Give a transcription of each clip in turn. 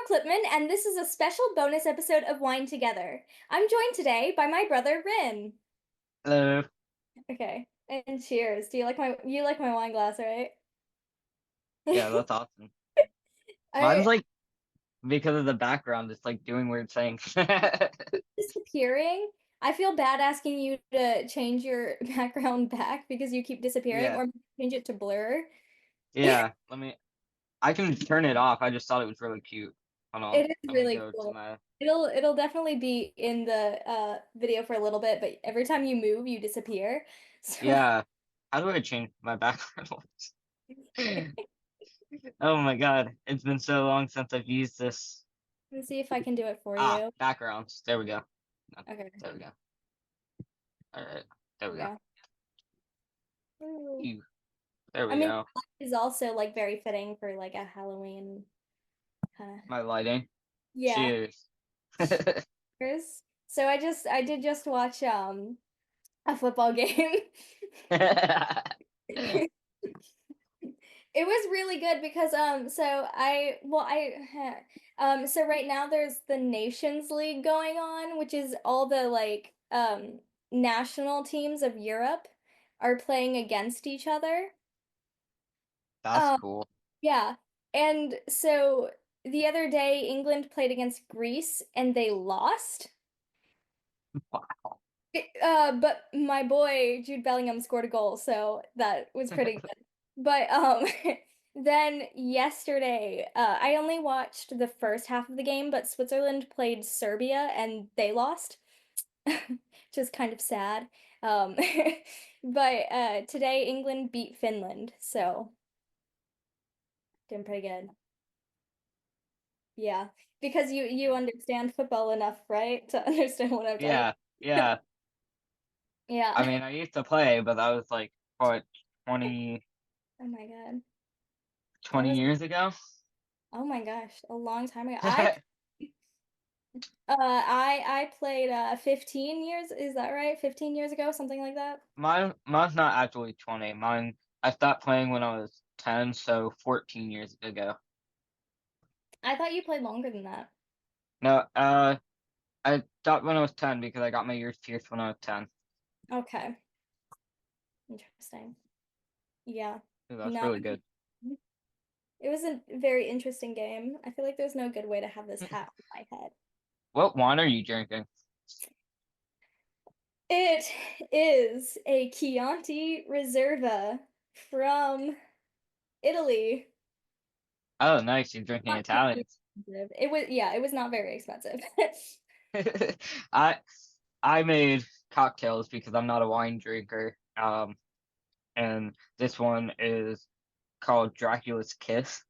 Brooke and this is a special bonus episode of Wine Together. I'm joined today by my brother Rinn. Hello. Okay, and cheers. Do you like my wine glass, right? Yeah, that's awesome. Mine's I like because of the background, it's like doing weird things. disappearing. I feel bad asking you to change your background back because you keep disappearing, Yeah, or change it to blur. yeah. I can turn it off. I just thought it was really cute. Hold on. It is Let me really go to cool. my, It'll definitely be in the video for a little bit, but every time you move, you disappear. So yeah. How do I change my background? Oh my God. It's been so long since I've used this. let's see if I can do it for you. Backgrounds. There we go. No, Okay, there we go. All right. There we go. there we go. Ew. There I we mean, go. black is also like very fitting for like a Halloween kind of. My lighting. Yeah. Cheers. So I did just watch a football game. It was really good because so right now there's the Nations League going on, which is all the like national teams of Europe are playing against each other. That's Um cool. yeah. And so the other day England played against Greece and they lost. Wow. But my boy Jude Bellingham scored a goal, so that was pretty good. But then yesterday, I only watched the first half of the game, but Switzerland played Serbia and they lost, which is kind of sad. Um, but today England beat Finland, so doing pretty good. Yeah, because you Yeah. understand football enough, right, to understand what I'm talking Yeah. about. Yeah. I Yeah. mean, I used to play, but that was like, what, 20, Oh my God. That 20 was years ago? Oh my gosh, a long time ago. I played 15 years, is that right? 15 years ago, something like that. Mine's not actually 20. I stopped playing when I was 10, so 14 years ago. I thought you played longer than that. No, I stopped when I was 10 because I got my ears pierced when I was 10. Okay, interesting. Yeah. Ooh, that's No, really good. it was a very interesting game. I feel like there's no good way to have this hat on my head. What wine are you drinking? It is a Chianti Reserva from Italy. Oh, nice. You're drinking Not very Italian. expensive. Yeah, it was not very expensive. I I made cocktails because I'm not a wine drinker. And this one is called Dracula's Kiss.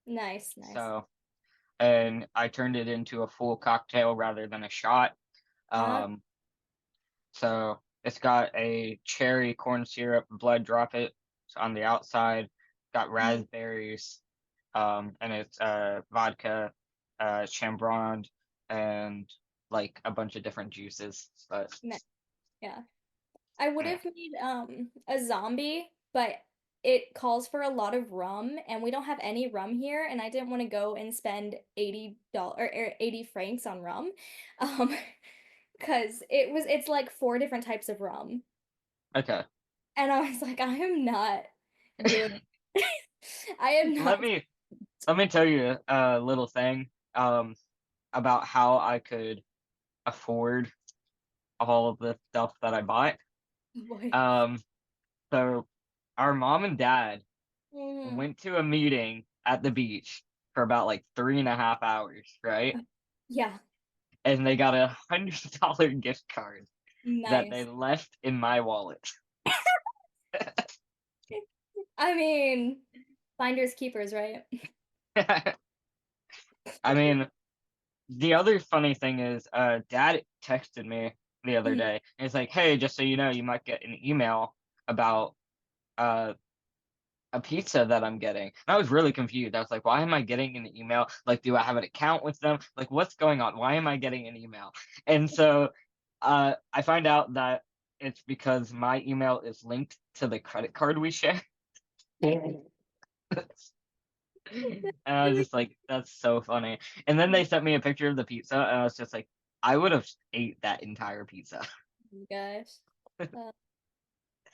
Nice, nice. So, and I turned it into a full cocktail rather than a shot. Uh, Um, so it's got a cherry corn syrup blood drop it on the outside, got raspberries, and it's vodka, chambrand, and like a bunch of different juices. But nice. Yeah. I would yeah, have made a zombie, but it calls for a lot of rum, and we don't have any rum here, and I didn't want to go and spend $80 or 80 francs on rum. Um, because it's like four different types of rum. okay. And I was like, I am not doing I am Let not me let me tell you a little thing about how I could afford all of the stuff that I bought. boy. Um, so our mom and dad Mm, went to a meeting at the beach for about like 3.5 hours, right? yeah, And they got $100 gift card that they nice. left in my wallet. I mean, finders keepers, right? I mean, the other funny thing is, Dad texted me the other Mhm. day. And it's like, hey, just so you know, you might get an email about uh a pizza that I'm getting. And I was really confused. I was like, why am I getting an email? Like, do I have an account with them? Like, what's going on? Why am I getting an email? And so I find out that it's because my email is linked to the credit card we share. And I was just like, that's so funny. And then they sent me a picture of the pizza, and I was just like, I would have ate that entire pizza. Oh my gosh. Uh,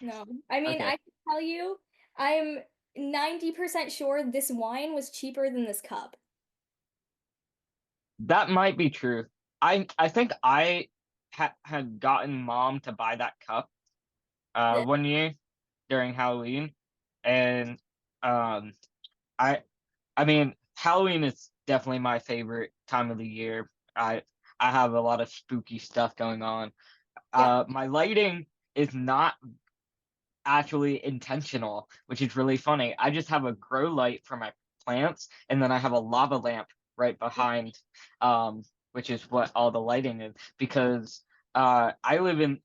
no. I mean, Okay, I can tell you, I'm 90% sure this wine was cheaper than this cup. that might be true. I think I had gotten mom to buy that cup The, one year during Halloween, and um I I mean Halloween is definitely my favorite time of the year. I have a lot of spooky stuff going on. yep. My lighting is not actually intentional, which is really funny. I just have a grow light for my plants, and then I have a lava lamp right behind, which is what all the lighting is. Because I live in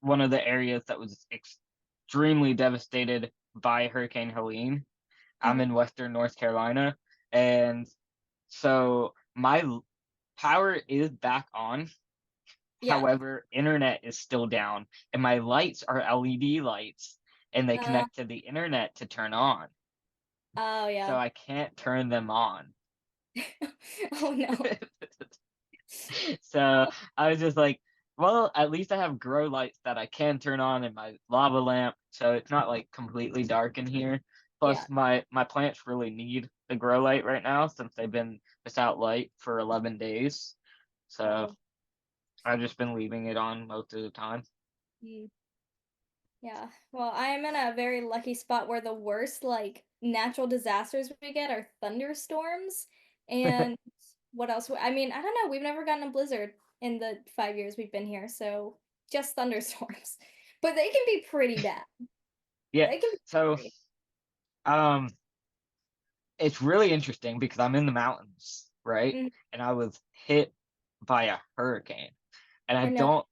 one of the areas that was extremely devastated by Hurricane Helene. I'm Mhm. in Western North Carolina, and so my power is back on. Yeah. However, internet is still down, and my lights are LED lights, and they Uh, connect to the internet to turn on. oh So yeah. I can't turn them on. Oh no. So I was just like, well, at least I have grow lights that I can turn on in my lava lamp, so it's not like completely dark in here. Yeah. Plus, my plants really need the grow light right now since they've been without light for 11 days. So Oh. I've just been leaving it on most of the time. Mm. Yeah. Well, I am in a very lucky spot where the worst like natural disasters we get are thunderstorms and what else? I mean, I don't know. We've never gotten a blizzard in the 5 years we've been here, so just thunderstorms. But they can be pretty bad. Yeah. They can be So pretty. um it's really interesting because I'm in the mountains, right? Mhm. And I was hit by a hurricane. And I know.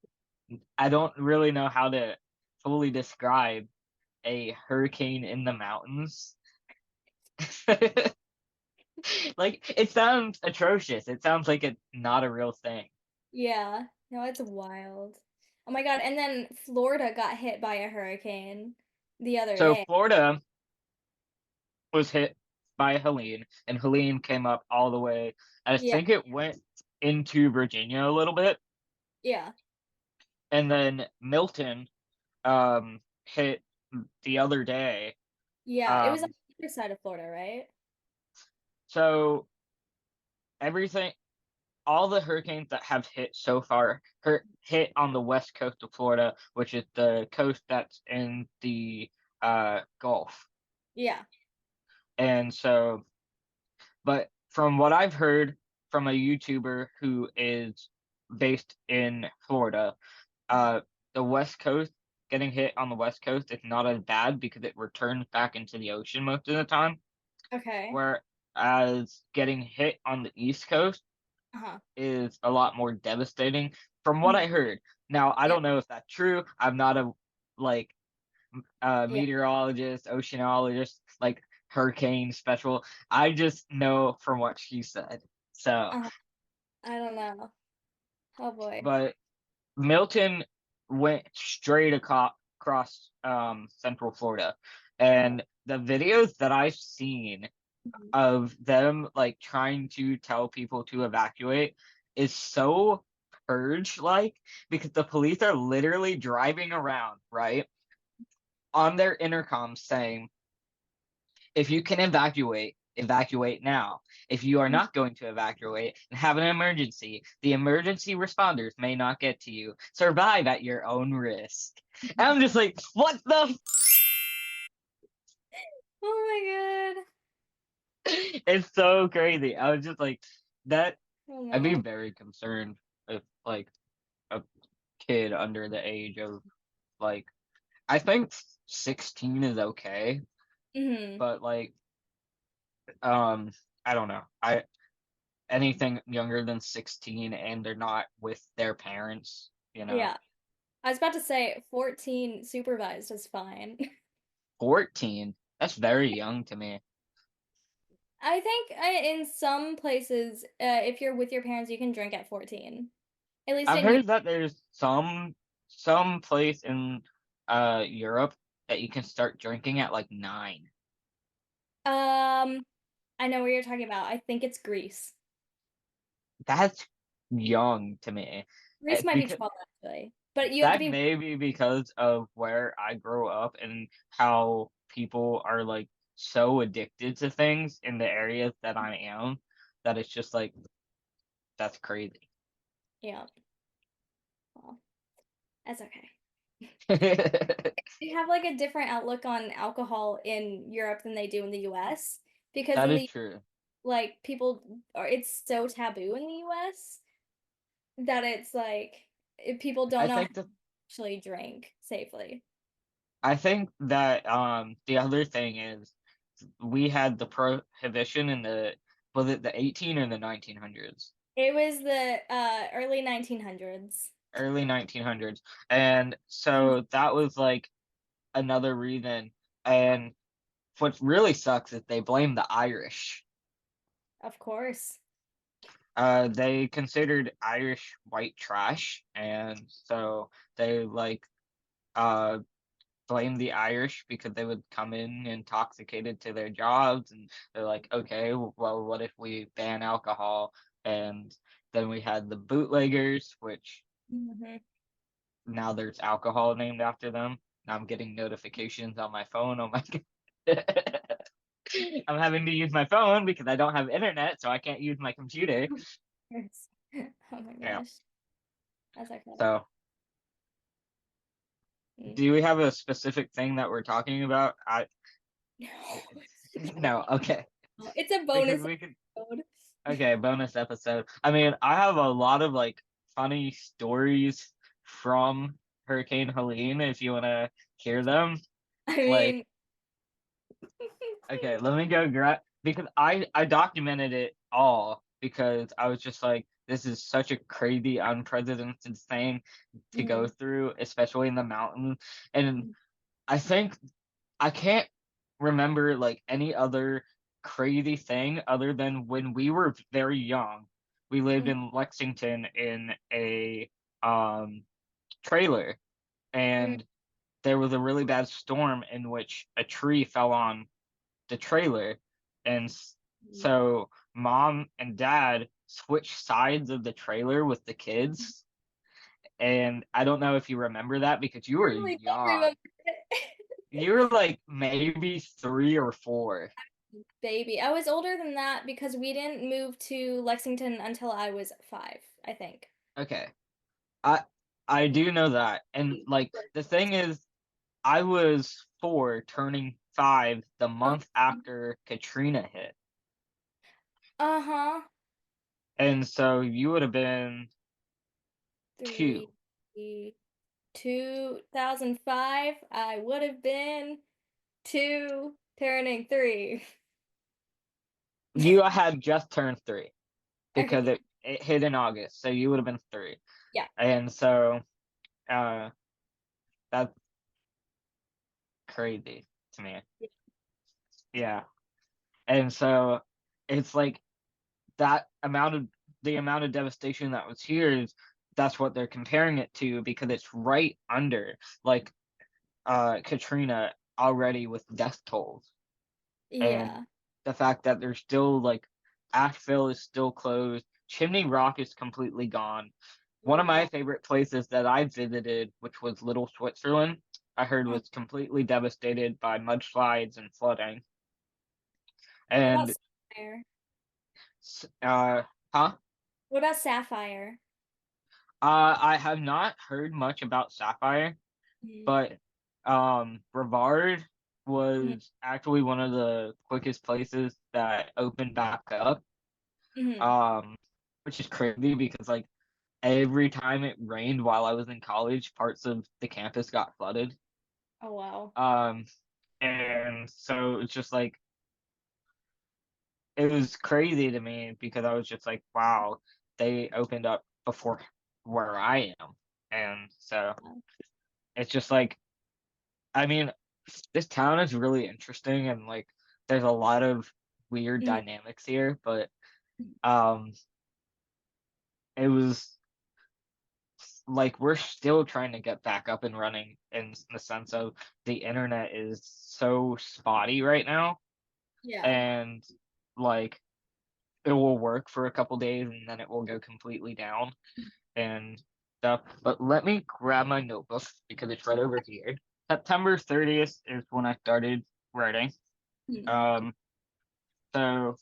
I don't really know how to fully describe a hurricane in the mountains. Like it sounds atrocious. It sounds like it's not a real thing. Yeah. No, it's wild. Oh my God. And then Florida got hit by a hurricane the other So day. Florida was hit by Helene, and Helene came up all the way. I Yeah. think it went into Virginia a little bit, Yeah. and then Milton hit the other day. Yeah. It was on Um, the other side of Florida, right? so everything, all the hurricanes that have hit so far, hit on the west coast of Florida, which is the coast that's in the Gulf. Yeah. And so, but from what I've heard from a YouTuber who is based in Florida, Mhm. uh, the west coast getting hit on the west coast is not as bad because it returns back into the ocean most of the time. Okay. Whereas getting hit on the East Coast Uh-huh. is a lot more devastating from what Mhm. I heard. Now, I Yeah. don't know if that's true. I'm not a like Yeah. meteorologist, oceanologist, like hurricane special. I just know from what she said. So, Uh-huh. I don't know. Oh boy. but Milton went straight across Central Florida, and the videos that I've seen Mhm. of them like trying to tell people to evacuate is so purge like because the police are literally driving around, right, on their intercom saying, if you can evacuate, evacuate now. If you are Mhm. not going to evacuate and have an emergency, the emergency responders may not get to you. Survive at your own risk. And I'm just like, what the Oh my God. it's so crazy. I was just like that. Oh I'd be no. very concerned if like a kid under the age of like I think 16 is okay, Hmm. but like um I don't know. I anything younger than 16 and they're not with their parents, you know. Yeah. I was about to say 14 supervised is fine. 14, that's very young to me. I think in some places, if you're with your parents, you can drink at 14. At least I've in New heard that there's some place in Europe that you can start drinking at like 9. I know what you're talking about. I think it's Greece. That's young to me. Greece might be Because 12 actually, but you have to that be. may be because of where I grew up and how people are like so addicted to things in the areas that I am that it's just like that's crazy. Yeah, well, that's okay. They have like a different outlook on alcohol in Europe than they do in the US because That in is the true. like people are it's so taboo in the US that it's like people don't I know how to think that actually drink safely. the other thing is we had the prohibition in the was it the 18 or the 1900s? It was the early 1900s. Early 1900s. And so that was like another reason. And what really sucks is they blame the Irish. Of course. They considered Irish white trash, and so they like uh blame the Irish because they would come in intoxicated to their jobs, and they're like, okay, well, what if we ban alcohol? And then we had the bootleggers, which Hmm. now there's alcohol named after them. Now I'm getting notifications on my phone. Oh my I'm having to use my phone because I don't have internet, so I can't use my computer. Yes. Oh my Yeah. gosh. That's okay. So, Mm. do we have a specific thing that we're talking about? I No. no. Okay. It's a Because bonus we could. episode. Okay, bonus episode. I mean, I have a lot of like funny stories from Hurricane Helene. If you want to hear them, I like mean, okay, let me go grab because I documented it all because I was just like, this is such a crazy, unprecedented thing to go mhm. through, especially in the mountains. And I think I can't remember like any other crazy thing other than when we were very young. We lived Mhm. in Lexington in a um trailer, and there was a really bad storm in which a tree fell on the trailer, and so mom and dad switched sides of the trailer with the kids. And I don't know if you remember that because you I were really don't young. remember it. You were like maybe 3 or 4. Baby. I was older than that because we didn't move to Lexington until I was 5, I think. Okay. I I do know that. And like the thing is I was 4 turning 5 the month after Katrina hit. Uh-huh. And so you would have been 2. Three, 2005, I would have been 2, turning 3. You had just turned 3 because Okay. it hit in August. So you would have been 3. Yeah. And so uh that's crazy to me. Yeah. And so it's like that amount of the amount of devastation that was here is that's what they're comparing it to because it's right under like Katrina already with death tolls, and Yeah. the fact that there's still like Asheville is still closed, Chimney Rock is completely gone. One Oh of my wow. favorite places that I visited, which was Little Switzerland, I heard Hmm. was completely devastated by mudslides and flooding. What about And Sapphire? uh huh? What about Sapphire? I have not heard much about Sapphire, Mm-hmm. but Brevard was actually one of the quickest places that opened back up. Hmm. Um, which is crazy because like every time it rained while I was in college, parts of the campus got flooded. Oh wow. Um, and so it's just like it was crazy to me because I was just like, wow, they opened up before where I am. And so it's just like I mean, this town is really interesting and like there's a lot of weird Mhm. dynamics here, but um it was like we're still trying to get back up and running in the sense of the internet is so spotty right now. Yeah. And like it will work for a couple days and then it will go completely down and stuff. But let me grab my notebook because it's right over here. September 30th is when I started writing. Mhm. Um, so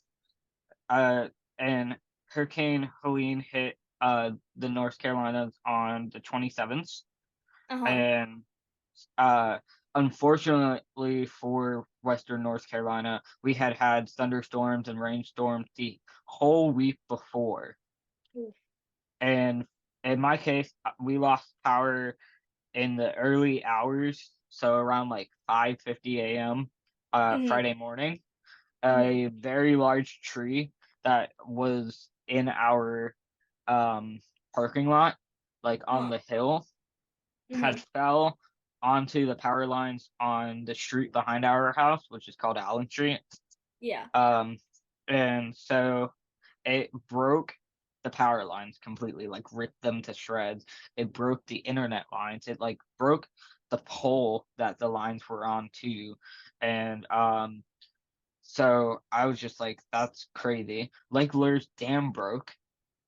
uh, and Hurricane Helene hit the North Carolinas on the 27th, Uh-huh. and uh, unfortunately for Western North Carolina, we had thunderstorms and rainstorms the whole week before. Oof. And in my case, we lost power in the early hours, so around like 5:50 a.m. Mhm. Friday morning. Mhm. A very large tree that was in our um parking lot, like on Uh-huh. the hill, had Mhm. fell onto the power lines on the street behind our house, which is called Allen Street. Yeah. Um, and so it broke the power lines completely, like ripped them to shreds. It broke the internet lines. It like broke the pole that the lines were on too. And so I was just like, that's crazy. Lake Lure's dam broke.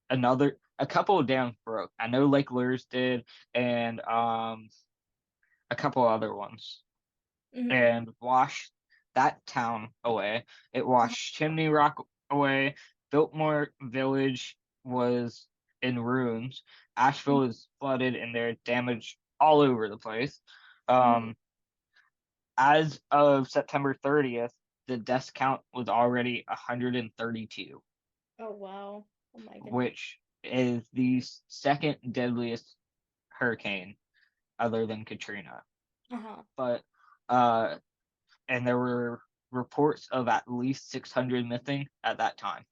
A couple of dams broke. I know Lake Lure's did, and a couple other ones, Mhm. and washed that town away. It Uh-huh. washed Chimney Rock away. Biltmore Village was in ruins. Mhm. Asheville is flooded, and there's damage all over the place. Mhm. Um, as of September 30th, the death count was already 132, Oh, wow. Oh my goodness. which is the second deadliest hurricane other than Katrina. Uh-huh. But uh, and there were reports of at least 600 missing at that time.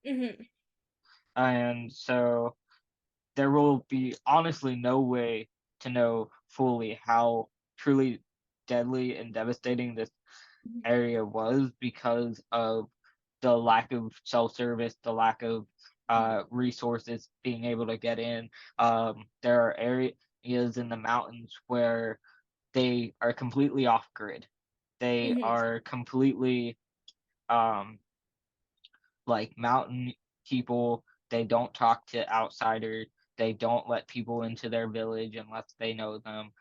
Mhm. And so there will be honestly no way to know fully how truly deadly and devastating this Mhm. area was because of the lack of cell service, the lack of Mhm. resources being able to get in. There are areas in the mountains where they are completely off grid. They Mhm. are completely um, like mountain people. They don't talk to outsiders. They don't let people into their village unless they know them.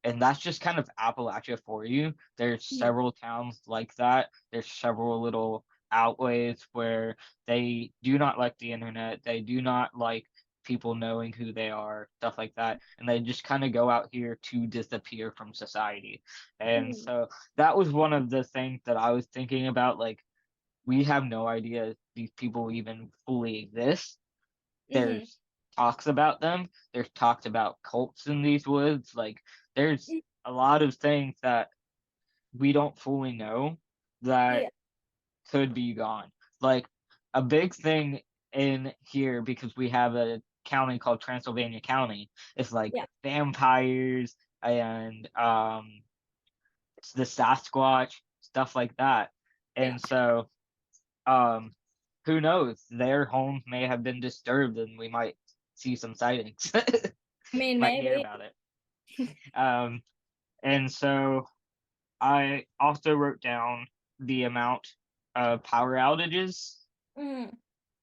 And that's just kind of Appalachia for you. There's Mhm. several towns like that. There's several little outways where they do not like the internet. They do not like people knowing who they are, stuff like that. And they just kind of go out here to disappear from society. And Mhm. so that was one of the things that I was thinking about, like we have no idea if these people even fully exist. Mhm. There's talks about them. There's talks about cults in these woods. Like there's Mhm. a lot of things that we don't fully know that Yeah. could be gone. Like a big thing in here because we have a county called Transylvania County is like Yeah. vampires and it's the Sasquatch, stuff like that. Yeah. And so um who knows? Their homes may have been disturbed and we might see some sightings. I mean, Might hear maybe. about it. Um, and so I also wrote down the amount of power outages. Mhm.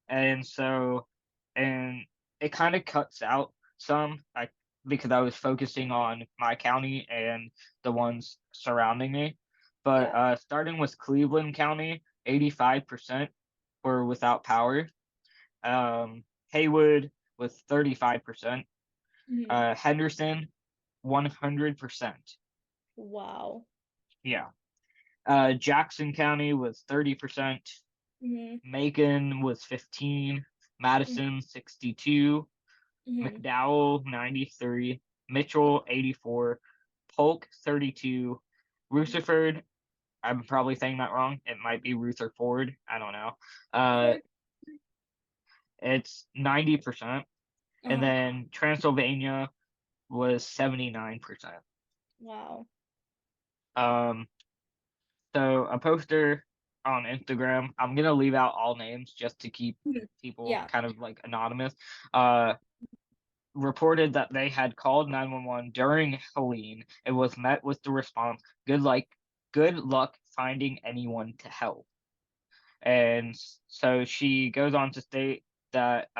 And so, and it kind of cuts out some, like, because I was focusing on my county and the ones surrounding me. But Yeah. starting with Cleveland County, 85% were without power. Haywood with 35%, Mhm. Henderson 100%. Wow. Yeah. Jackson County was 30%, Mhm. Macon was 15, Mhm. Madison 62, Mhm. McDowell 93, Mitchell 84, Polk 32, Rutherford, I'm probably saying that wrong. It might be Rutherford. I don't know. Uh, For it's 90%. And uh-huh. then Transylvania was 79%. Wow. Um, so a poster on Instagram, I'm gonna leave out all names just to keep Mhm. people Yeah. kind of like anonymous. Uh, reported that they had called 911 during Helene and was met with the response, good luck finding anyone to help. And so she goes on to state that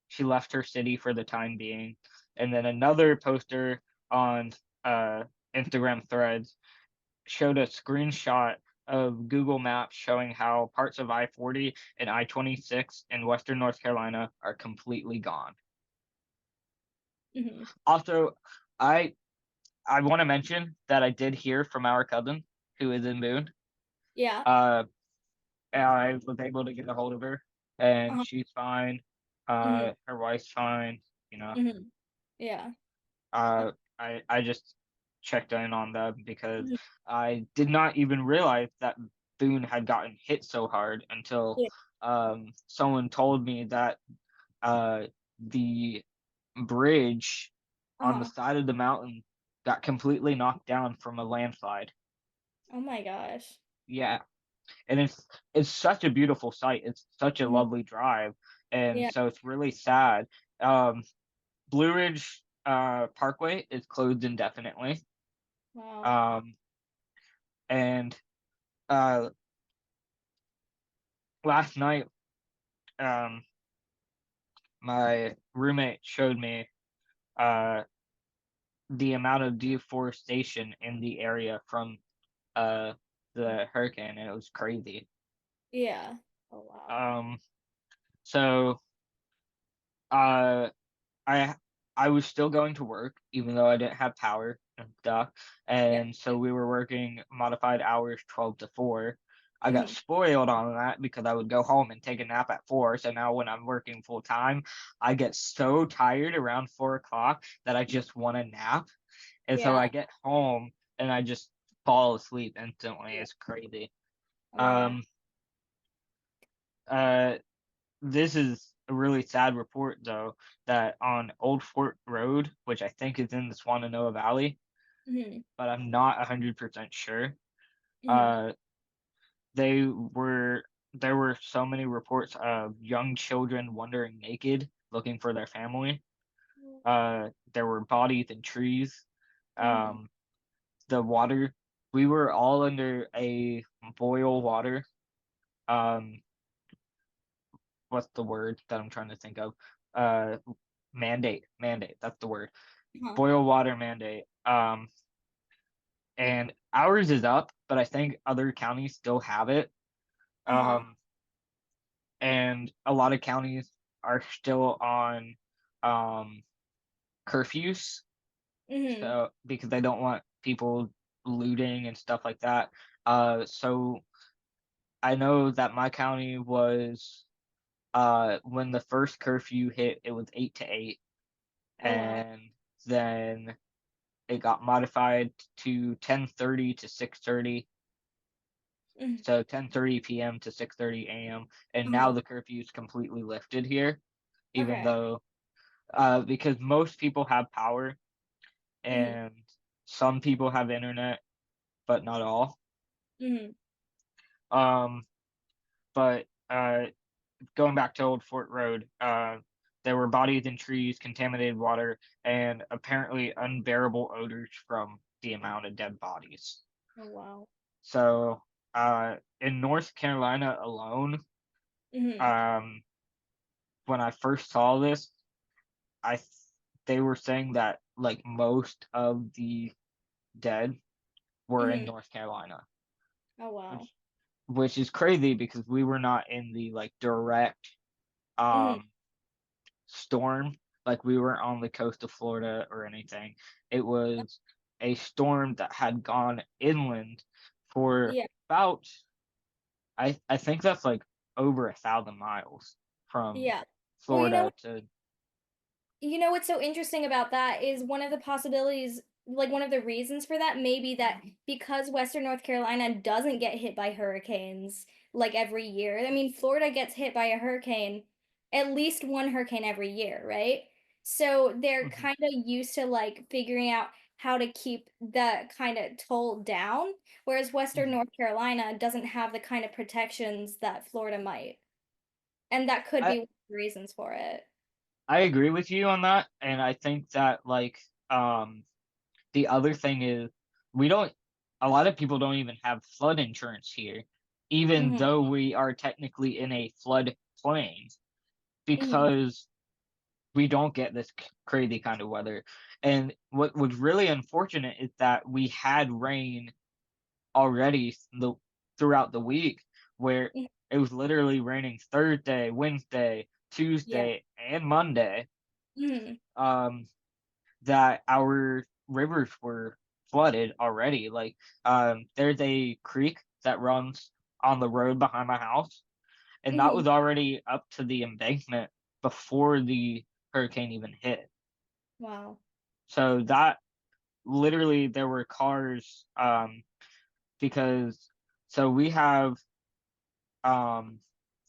she left her city for the time being. And then another poster on uh, Instagram threads showed a screenshot of Google Maps showing how parts of I-40 and I-26 in Western North Carolina are completely gone. Mhm. Also, I I want to mention that I did hear from our cousin who is in Boone. Yeah. Uh, and I was able to get a hold of her, and Uh-huh. she's fine. Mhm. Her wife's fine. You know, Mhm. Yeah. Uh, I just checked in on them because mhm. I did not even realize that Boone had gotten hit so hard until Yeah. someone told me that uh, the bridge on the Uh-huh. side of the mountain got completely knocked down from a landslide. Oh my gosh. Yeah, and it's such a beautiful sight. It's such a Mhm. lovely drive, and Yeah. so it's really sad. Um, Blue Ridge Parkway is closed indefinitely. Wow. Um, and uh, last night, um, my roommate showed me uh, the amount of deforestation in the area from uh, the hurricane, and it was crazy. Yeah. Oh wow. Um, so uh, I I was still going to work even though I didn't have power and stuff, Yeah. and so we were working modified hours 12 to 4. I got Mhm. spoiled on that because I would go home and take a nap at 4. So now when I'm working full time, I get so tired around 4 o'clock that I just want to nap. And so I Yeah. get home and I just fall asleep instantly. Yeah. It's crazy. Oh wow. Um, uh, this is a really sad report, though, that on Old Fort Road, which I think is in the Swananoa Valley, Mhm. but I'm not 100% sure. Mhm. Uh, they were there were so many reports of young children wandering naked, looking for their family. There were bodies in trees. Mhm. Um, the water, we were all under a boil water. Um, what's the word that I'm trying to think of? Uh, mandate. That's the word. Uh-huh. Boil water mandate. And ours is up, but I think other counties still have it. Uh-huh. Um, and a lot of counties are still on um curfews, Mhm. so because they don't want people looting and stuff like that. So I know that my county was when the first curfew hit, it was 8 to 8, Oh wow. and then it got modified to 10:30 to 6:30, Mhm. so 10:30 p.m. to 6:30 a.m. And now Uh-huh. the curfew is completely lifted here, even Okay. though because most people have power Mhm. and some people have internet, but not all. Mhm. Um, but going back to Old Fort Road, there were bodies in trees, contaminated water, and apparently unbearable odors from the amount of dead bodies. Oh wow. So, in North Carolina alone, Mhm. um, when I first saw this, I th- they were saying that like most of the dead were in Mhm. North Carolina, Oh wow. which which is crazy because we were not in the like direct Mhm. um storm, like we weren't on the coast of Florida or anything. It was a storm that had gone inland for Yeah. about I think that's like over 1,000 miles from Yeah. Well, Florida to. what's so interesting about that is one of the possibilities, like one of the reasons for that may be that because Western North Carolina doesn't get hit by hurricanes like every year. I mean, Florida gets hit by a hurricane, at least one hurricane every year, right? So they're Mhm, kind of used to like figuring out how to keep the kind of toll down, whereas Western mhm. North Carolina doesn't have the kind of protections that Florida might. And that could I be one of the reasons for it. I agree with you on that, and I think that like the other thing is we don't a lot of people don't even have flood insurance here. even Mhm. though we are technically in a flood plain, Mhm. because we don't get this crazy kind of weather. And what was really unfortunate is that we had rain already throughout the week, where Mhm. it was literally raining Thursday, Wednesday, Yeah. Tuesday, and Monday. Mhm. Um, that our rivers were flooded already. Like, there's a creek that runs on the road behind my house, and that Mhm. was already up to the embankment before the hurricane even hit. Wow. So that literally there were cars, because so we have um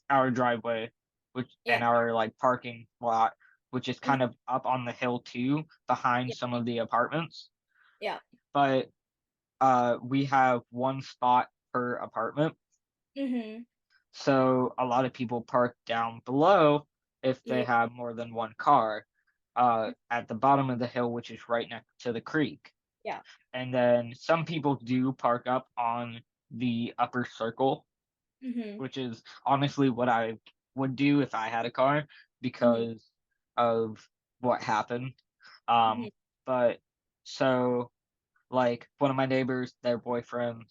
our driveway, which Yeah. and our like parking lot, which is Mhm. kind of up on the hill too, behind Yeah. some of the apartments. Yeah. But we have one spot per apartment, Mhm. so a lot of people park down below if they Yeah. have more than one car, at the bottom of the hill, which is right next to the creek. Yeah. And then some people do park up on the upper circle, Mhm. which is honestly what I would do if I had a car Mhm. because of what happened. Mhm. Um, but so like one of my neighbors, their boyfriend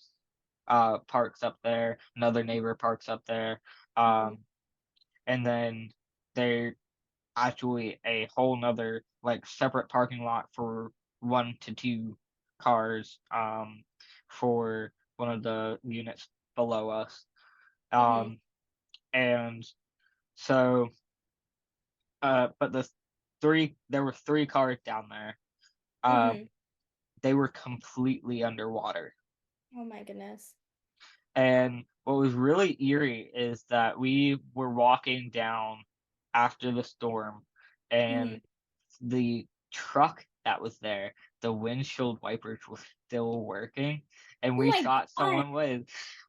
parks up there, another neighbor parks up there, Mhm. um, and then there actually a whole nother like separate parking lot for 1 to 2 cars, for one of the units below us. Mhm. Um, and so, but there were 3 cars down there. Mhm. They were completely underwater. Oh my goodness. And what was really eerie is that we were walking down after the storm, Mhm. and the truck that was there, the windshield wipers were still working, and Oh my god.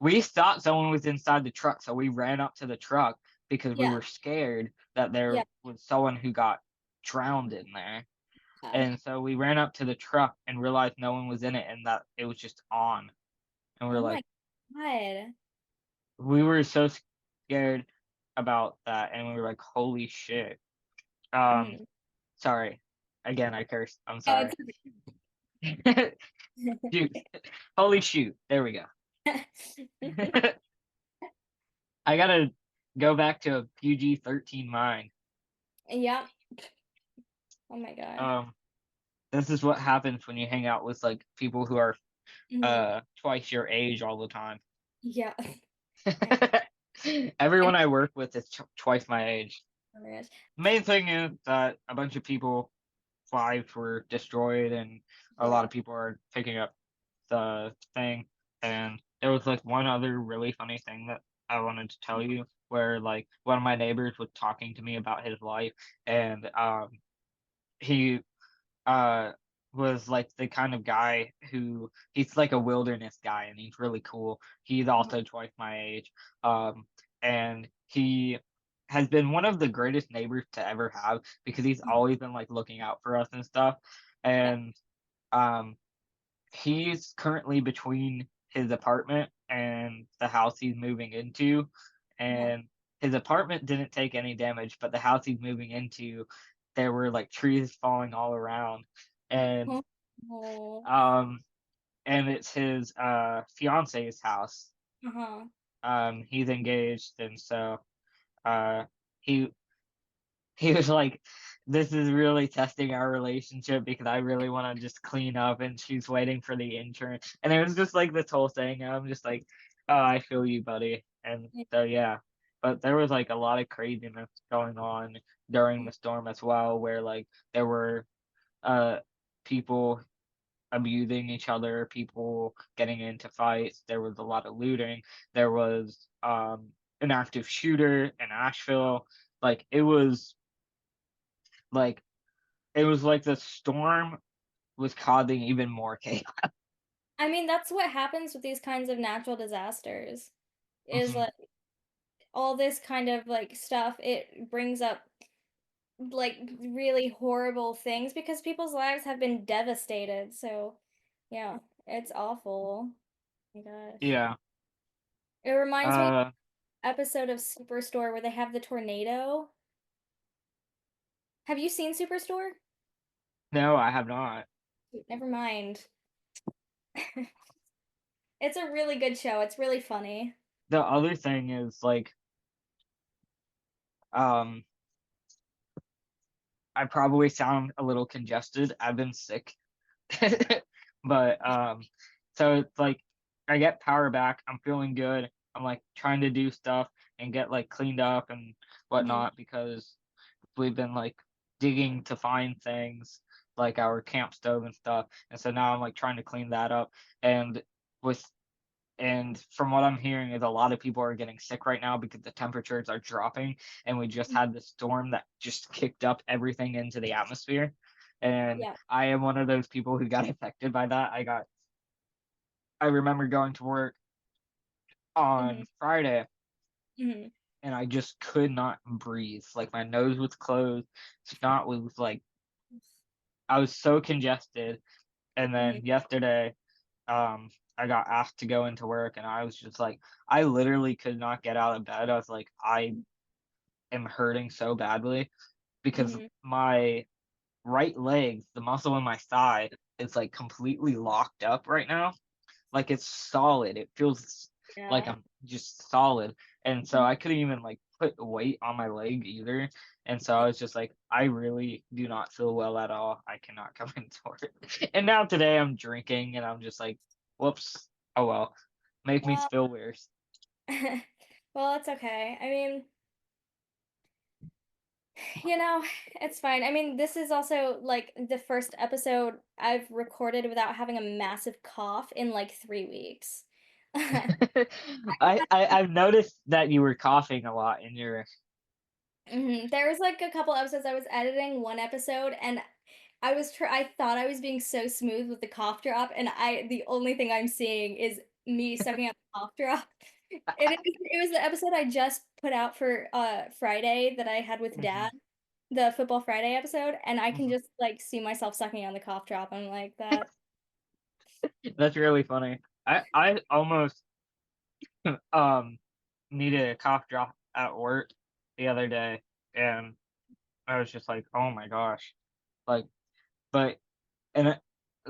we thought someone was inside the truck, so we ran up to the truck because we Yeah. were scared that there Yeah. was someone who got drowned in there. Yeah. And so we ran up to the truck and realized no one was in it and that it was just on. And we're Oh like, my god. we were so scared about that, and we were like, "Holy shit!" Um, Mhm. sorry, again, I cursed. I'm Yeah, sorry. it's Shoot, holy shoot! There we go. okay. I gotta go back to a PG-13 mind. Yeah. Oh my god. Um, this is what happens when you hang out with like people who are Mhm. twice your age all the time. Yeah. I Everyone I'm I work with is twice my age. hilarious. Main thing is that a bunch of people lives were destroyed and a lot Yeah. of people are picking up the thing. And there was like one other really funny thing that I wanted to tell you where like one of my neighbors was talking to me about his life, and he uh was like the kind of guy who he's like a wilderness guy and he's really cool. He's Uh-huh. also twice my age. And he has been one of the greatest neighbors to ever have because he's Mhm. always been like looking out for us and stuff. Yeah. And um he's currently between his apartment and the house he's moving into, Uh-huh. and his apartment didn't take any damage, but the house he's moving into, there were like trees falling all around, and Oh. um, and it's his fiance's house. Uh-huh. He's engaged, and so uh, he he was like, "This is really testing our relationship because I really want to just clean up, and she's waiting for the intern." And it was just like this whole thing. And I'm just like, "Oh, I feel you, buddy." And Yeah. so yeah, but there was like a lot of craziness going on during the storm as well, where like there were uh people abusing each other, people getting into fights. There was a lot of looting. There was an active shooter in Asheville. Like like it was like the storm was causing even more chaos. I mean, that's what happens with these kinds of natural disasters, is, Mhm. like, all this kind of, like, stuff, it brings up, like, really horrible things because people's lives have been devastated, so, yeah, it's awful. My gosh. Yeah. It reminds me of Uh, an episode of Superstore where they have the tornado. Have you seen Superstore? no, I have not. Never mind. It's a really good show. It's really funny. The other thing is like, um, I probably sound a little congested. I've been sick. But so it's like I get power back. I'm feeling good. I'm like trying to do stuff and get like cleaned up and Mhm. whatnot because we've been like digging to find things like our camp stove and stuff. And so now I'm like trying to clean that up. And with and from what I'm hearing is a lot of people are getting sick right now because the temperatures are dropping, and we just had this storm that just kicked up everything into the atmosphere. And Yeah. I am one of those people who got affected by that. I remember going to work on Hmm. Friday Hmm. and I just could not breathe. Like my nose was closed, snot was like I was so congested. And Hmm. then yesterday, I got asked to go into work and I was just like I literally could not get out of bed. I was like, I am hurting so badly because Hmm. my right leg, the muscle in my thigh, is like completely locked up right now. Like it's solid. It feels like Yeah. I'm just solid. And so Mhm. I couldn't even like put weight on my leg either. And so I was just like, I really do not feel well at all. I cannot come into work. And now today I'm drinking and I'm just like, whoops. Oh well. Make me Well, feel worse. well, it's okay. I mean, you know, it's fine. I mean, this is also like the first episode I've recorded without having a massive cough in like 3 weeks. I've noticed that you were coughing a lot in your There was like a couple episodes I was editing one episode and I thought I was being so smooth with the cough drop and the only thing I'm seeing is me sucking out the cough drop. And it was the episode I just put out for Friday that I had with Mhm, Dad, the Football Friday episode, and I can mhm. just like see myself sucking on the cough drop. I'm like that. That's really funny. I almost um needed a cough drop at work the other day, and I was just like, "Oh my gosh." Like, but and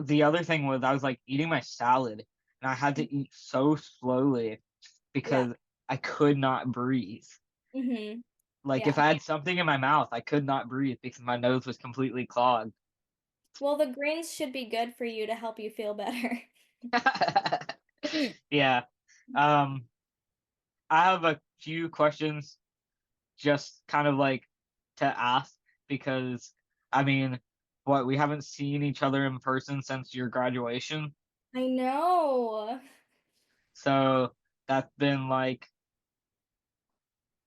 the other thing was I was like eating my salad, and I had to eat so slowly Yeah. because I could not breathe. Hmm. Like if Yeah. I had something in my mouth, I could not breathe because my nose was completely clogged. Well, the greens should be good for you to help you feel better. Yeah. Um, I have a few questions just kind of like to ask because I mean, what we haven't seen each other in person since your graduation. I know. So that's been like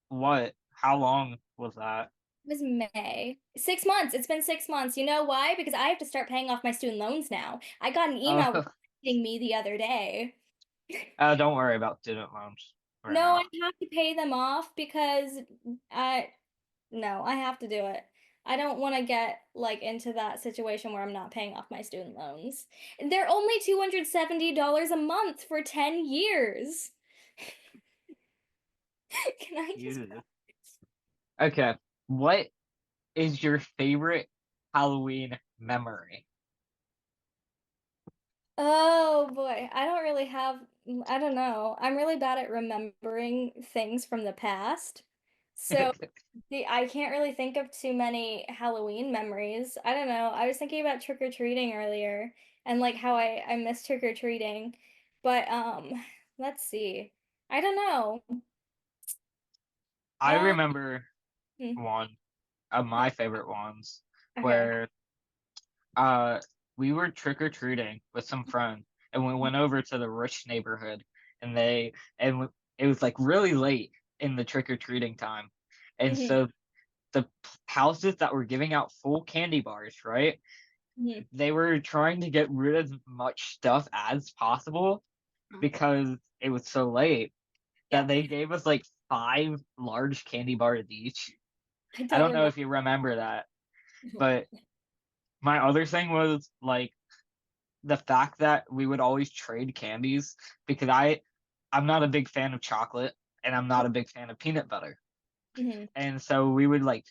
what? How long was that? It was May. 6 months. It's been 6 months. You know why? Because I have to start paying off my student loans now. I got an email Oh, reminding me the other day. don't worry about student loans right No, now. I have to pay them off because I no, I have to do it. I don't want to get like into that situation where I'm not paying off my student loans. They're only $270 a month for 10 years. Can I just Jesus. Okay. What is your favorite Halloween memory? Oh boy, I don't really have, I don't know. I'm really bad at remembering things from the past. So I can't really think of too many Halloween memories. I don't know. I was thinking about trick-or-treating earlier and like how I miss trick-or-treating. But let's see. I don't know. I Um remember hmm, one of my favorite ones okay. where uh we were trick or treating with some friends and we went over to the rich neighborhood and it was like really late in the trick or treating time. And Mhm, so the houses that were giving out full candy bars, right? mhm. They were trying to get rid of as much stuff as possible because it was so late that Yeah, they gave us like five large candy bars each. I I don't don't know remember. if you remember that, but my other thing was like the fact that we would always trade candies because I'm not a big fan of chocolate, and I'm not a big fan of peanut butter. Mhm, And so we would like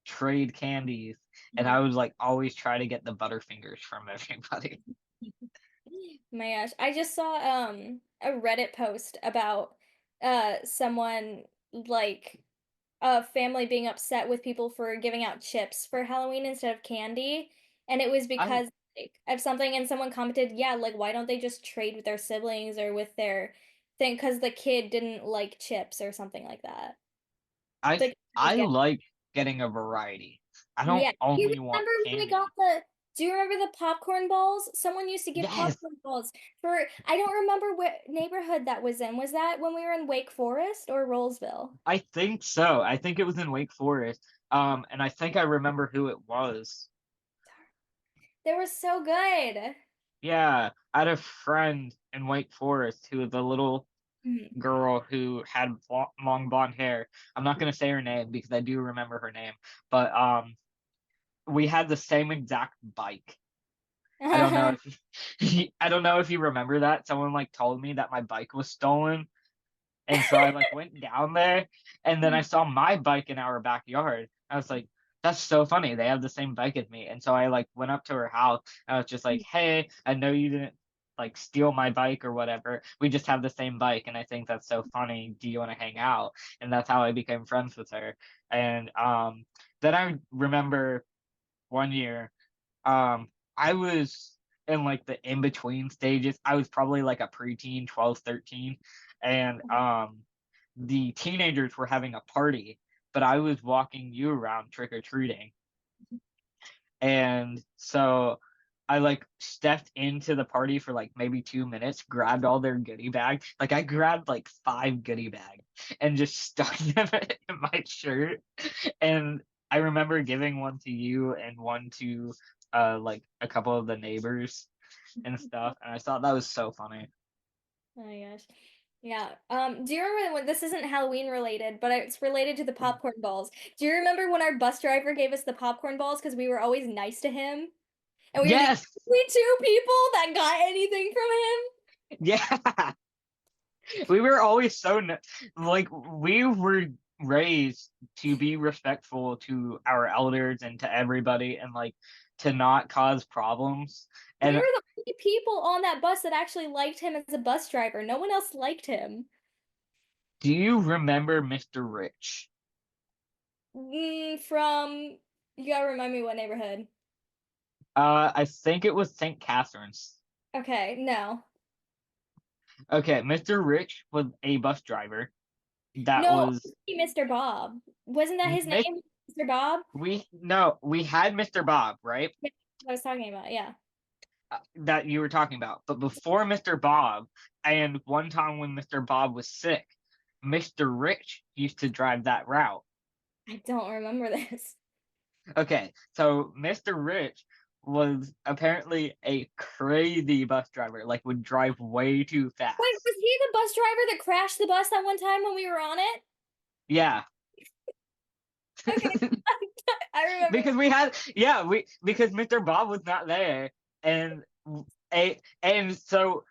trade candies, and I mhm. would like always try to get the Butterfingers from everybody. My gosh, I just saw a Reddit post about someone like a family being upset with people for giving out chips for Halloween instead of candy, and it was I because like, of something, and someone commented, yeah, like why don't they just trade with their siblings or with their thing because the kid didn't like chips or something like that. I The kid was I getting like getting a variety. I don't yeah. You only want remember when we got candy. do you remember the popcorn balls? Someone used to give Yes, popcorn balls for, I don't remember what neighborhood that was in. Was that when we were in Wake Forest or Rollsville? I think so. I think it was in Wake Forest. And I think I remember who it was. They were so good. Yeah, I had a friend in Wake Forest who was a little Mhm. girl who had long blonde hair. I'm not gonna say her name because I do remember her name, but we had the same exact bike. I don't know if I don't know if you remember that. Someone like told me that my bike was stolen. And so I like went down there and then I saw my bike in our backyard. I was like, that's so funny. They have the same bike as me. And so I like went up to her house. I was just like, hey, I know you didn't like steal my bike or whatever. We just have the same bike and I think that's so funny. Do you want to hang out? And that's how I became friends with her. And then I remember one year I was in like the in between stages. I was probably like a preteen, 12, 13, and the teenagers were having a party, but I was walking you around trick or treating. And so I like stepped into the party for like maybe 2 minutes, grabbed all their goodie bags. Like I grabbed like five goodie bags and just stuck them in my shirt. And I remember giving one to you and one to like a couple of the neighbors and stuff. And I thought that was so funny. Oh my gosh. Yeah. Do you remember when this isn't Halloween related, but it's related to the popcorn balls? Do you remember when our bus driver gave us the popcorn balls because we were always nice to him? And we were the Yes. only two people that got anything from him? Yeah. We were always so like we were raised to be respectful to our elders and to everybody and like to not cause problems. We were And the only people on that bus that actually liked him as a bus driver. No one else liked him. do you remember Mr. Rich? You gotta remind me what neighborhood. I think it was St. Catherine's. Okay, no. Okay, Mr. Rich was a bus driver that No, was Mr. Bob. Wasn't that his Miss name? Mr. Bob? we no, we had Mr. Bob, right? Yeah, that's what I was talking about, yeah. That you were talking about. But before Mr. Bob, and one time when Mr. Bob was sick, Mr. Rich used to drive that route. I don't remember this. Okay, so Mr. Rich was apparently a crazy bus driver, like would drive way too Wait, fast. was he the bus driver that crashed the bus that one time when we were on it? Yeah. Okay, I remember. Because we had yeah, we because Mr. Bob was not there and and so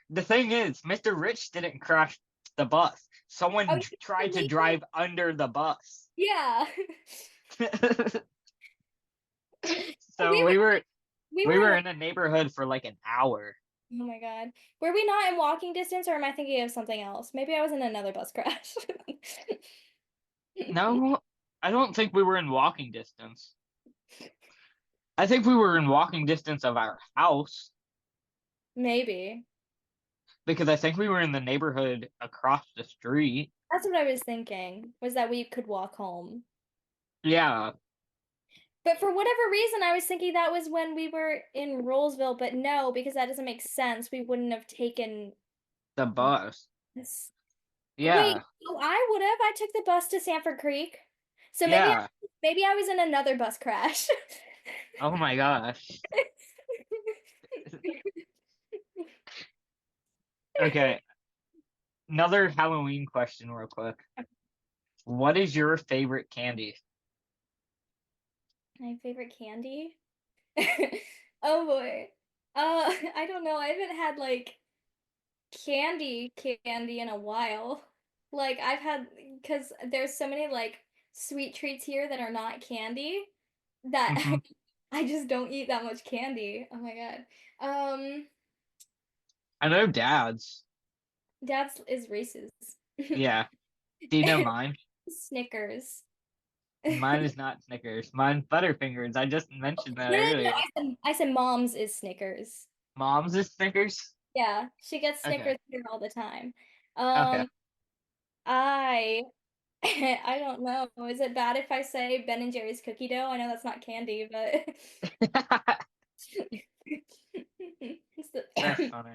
the thing is, Mr. Rich didn't crash the bus. Oh, Someone you tried to leave it. drive under the bus. Yeah. So We were we we were in were in a neighborhood for like an hour. oh my God. Were we not in walking distance or am I thinking of something else? Maybe I was in another bus crash. No, I don't think we were in walking distance. I think we were in walking distance of our house Maybe. because I think we were in the neighborhood across the street. That's what I was thinking, was that we could walk home. Yeah, But for whatever reason, I was thinking that was when we were in Rollsville, but no, because that doesn't make sense. We wouldn't have taken the bus. this. Wait, Yeah, oh, I would have. I took the bus to Sanford Creek. So yeah. maybe I was in another bus crash. Oh my gosh. Okay, another Halloween question, real quick. What is your favorite candy? My favorite candy? Oh boy. I don't know. I haven't had like candy in a while. Like I've had because there's so many like sweet treats here that are not candy that Hmm. I just don't eat that much candy. Oh my God. Um, I know Dad's. Dad's is Reese's. Yeah. Do you know mine? Snickers. Mine is not Snickers. Mine's Butterfingers. I just mentioned that No, no, no. earlier. I said mom's is Snickers. Mom's is Snickers? Yeah, she gets Okay. Snickers here all the time. Okay. Um, I I don't know. Is it bad if I say Ben and Jerry's cookie dough? I know that's not candy, but it's the, That's funny.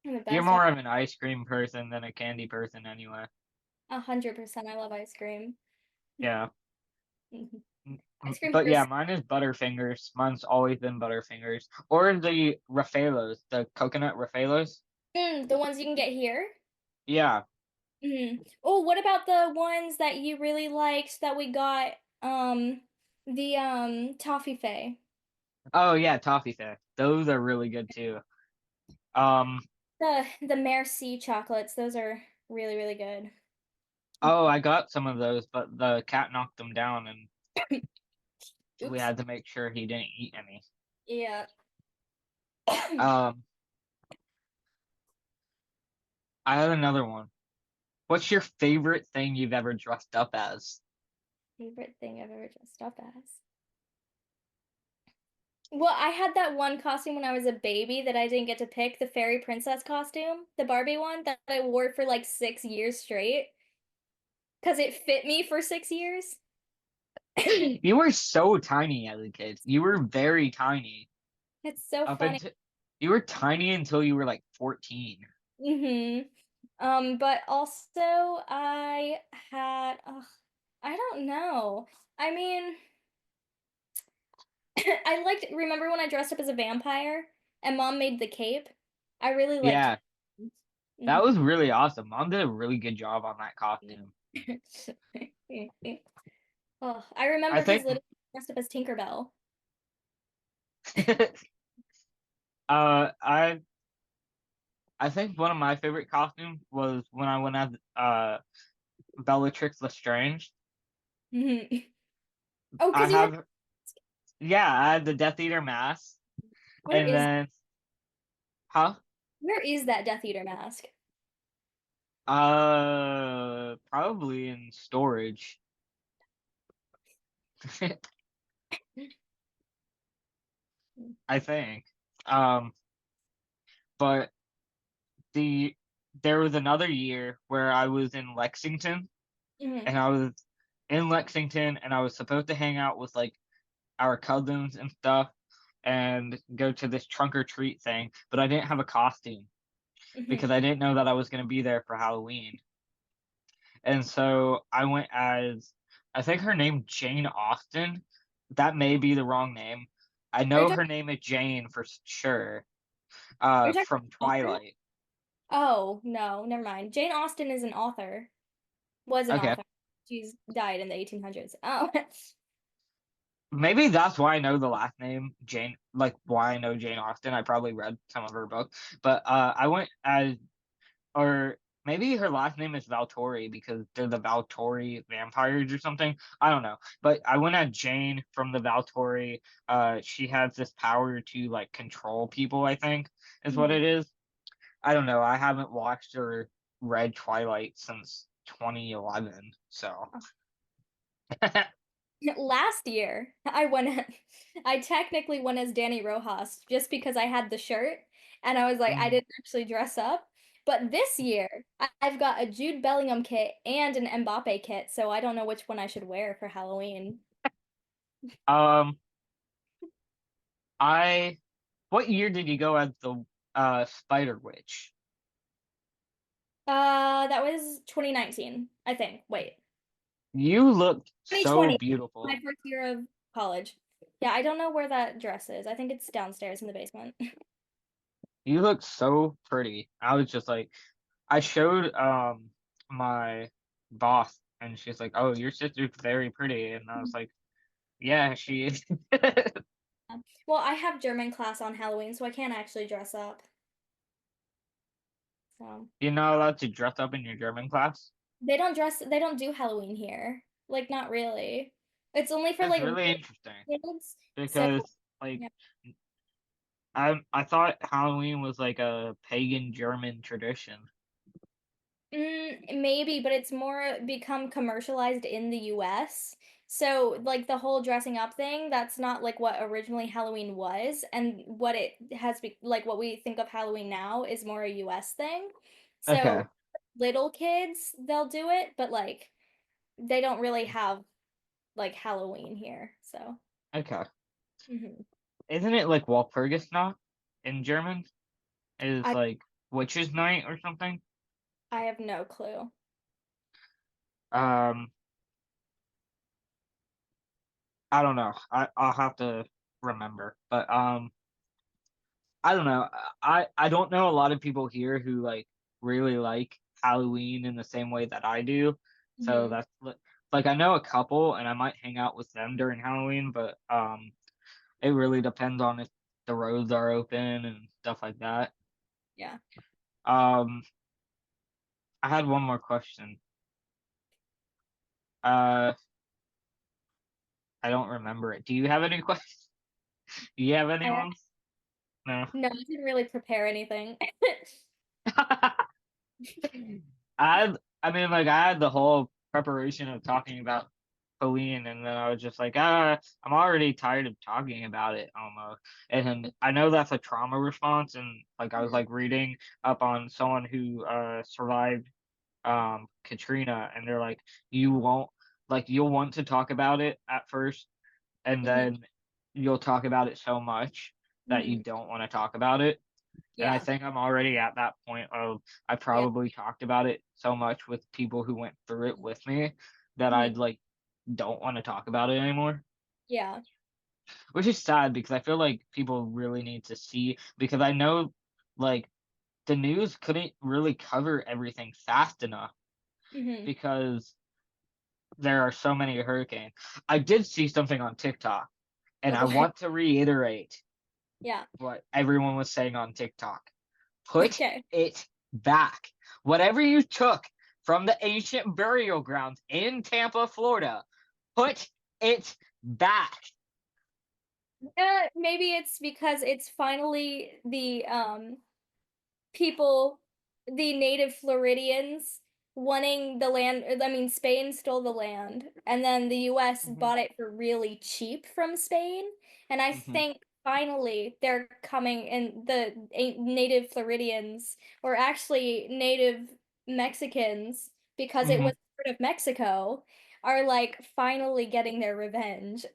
the You're best one. more of an ice cream person than a candy person anyway. 100%. I love ice cream. Yeah. Ice cream But yeah, first. mine is Butterfingers. Mine's always been Butterfingers. Or the Raffaellos, the coconut Raffaellos. The ones you can get here. Yeah. Oh, what about the ones that you really liked that we got? The Toffee. Oh yeah, Toffee Fay. Those are really good too. Um, The Merci chocolates. Those are really, really good. oh, I got some of those, but the cat knocked them down and we Oops. had to make sure he didn't eat any. Yeah. Um, I had another one. What's your favorite thing you've ever dressed up as? Favorite thing I've ever dressed up as. Well, I had that one costume when I was a baby that I didn't get to pick, the fairy princess costume, the Barbie one that I wore for like 6 years straight because it fit me for 6 years. You were so tiny as a kid. You were very tiny. It's so Up funny. until you were tiny until you were like 14. hmm but also I don't know. I mean, I liked, remember when I dressed up as a vampire and mom made the cape? I really liked. Yeah, that Mhm. was really awesome. Mom did a really good job on that costume. Oh, I I remember think visiting dressed up as Tinkerbell. uh I I think one of my favorite costumes was when I went as Bellatrix Lestrange. Mhm. Oh, I because you had, have yeah, I had the Death Eater mask where and is then huh? where is that Death Eater mask? Probably in storage. I think. Um, but the there was another year where I was in Lexington hmm and I was in Lexington and I was supposed to hang out with like our cousins and stuff and go to this trunk or treat thing, but I didn't have a costume hmm because I didn't know that I was going to be there for Halloween. And so I went as I think her name Jane Austen. That may be the wrong name. I Are you know talking, her name is Jane for sure. are you talking From about author? Twilight. Oh, no, never mind. Jane Austen is an author. Was an Okay. author. She's died in the 1800s. Oh. Maybe that's why I know the last name Jane, like why I know Jane Austen. I probably read some of her books, but I went as, or maybe her last name is Valtori because they're the Valtori vampires or something. I don't know, but I went as Jane from the Valtori. She has this power to like control people. I think is what Mhm. it is. I don't know. I haven't watched or read Twilight since 2011, so. Last year, I technically went as Danny Rojas just because I had the shirt and I was like, I Mhm. didn't actually dress up. But this year, I've got a Jude Bellingham kit and an Mbappe kit, so I don't know which one I should wear for Halloween. Um, I what year did you go as the Spider Witch? That was 2019, I think. Wait, You looked so 2020, my beautiful. first year of college. Yeah, I don't know where that dress is. I think it's downstairs in the basement. You looked so pretty. I was just like, I showed my boss, and she's like, "Oh, your sister's very pretty," and I was like, "Yeah, she is." Well, I have German class on Halloween, so I can't actually dress up. So You're not allowed to dress up in your German class? they don't do Halloween here. Like not really. It's only for That's like really interesting kids. So because like yeah. I thought Halloween was like a pagan German tradition. Maybe, but it's more become commercialized in the US. So, like the whole dressing up thing, that's not like what originally Halloween was, and what it has be like what we think of Halloween now is more a US thing. Okay, So, little kids, they'll do it, but like they don't really have like Halloween here. So, okay. mhm. Isn't it like Walpurgisnacht in German? Is I like Witch's Night or something? I have no clue. Um, I don't know. I'll have to remember. But I don't know. I don't know a lot of people here who like really like Halloween in the same way that I do. So Hmm. that's like I know a couple and I might hang out with them during Halloween, but it really depends on if the roads are open and stuff like that. Yeah. Um I had one more question. Uh I don't remember it. Do you have any questions? Do you have any I ones? No. no, I didn't really prepare anything. I mean, like, I had the whole preparation of talking about Colleen, and then I was just like, I'm already tired of talking about it almost. And I know that's a trauma response, and like, I was like reading up on someone who survived Katrina, and they're like, you won't, like, you'll want to talk about it at first, and Hmm. then you'll talk about it so much that Hmm. you don't want to talk about it. And I Yeah. think I'm already at that point of I Yeah. probably talked about it so much with people who went through it with me that I'd Mhm. like don't want to talk about it anymore. Yeah. Which is sad because I feel like people really need to see because I know like the news couldn't really cover everything fast enough Hmm. because there are so many hurricanes. I did see something on TikTok and Oh I boy. want to reiterate Yeah. what everyone was saying on TikTok. Put Okay. it back. Whatever you took from the ancient burial grounds in Tampa, Florida, put it back. Maybe it's because it's finally the people, the native Floridians wanting the land. I mean, Spain stole the land, and then the US Hmm. bought it for really cheap from Spain. And I Hmm. think finally they're coming, and the native Floridians, or actually native Mexicans, because it Hmm. was part of Mexico, are like finally getting their revenge.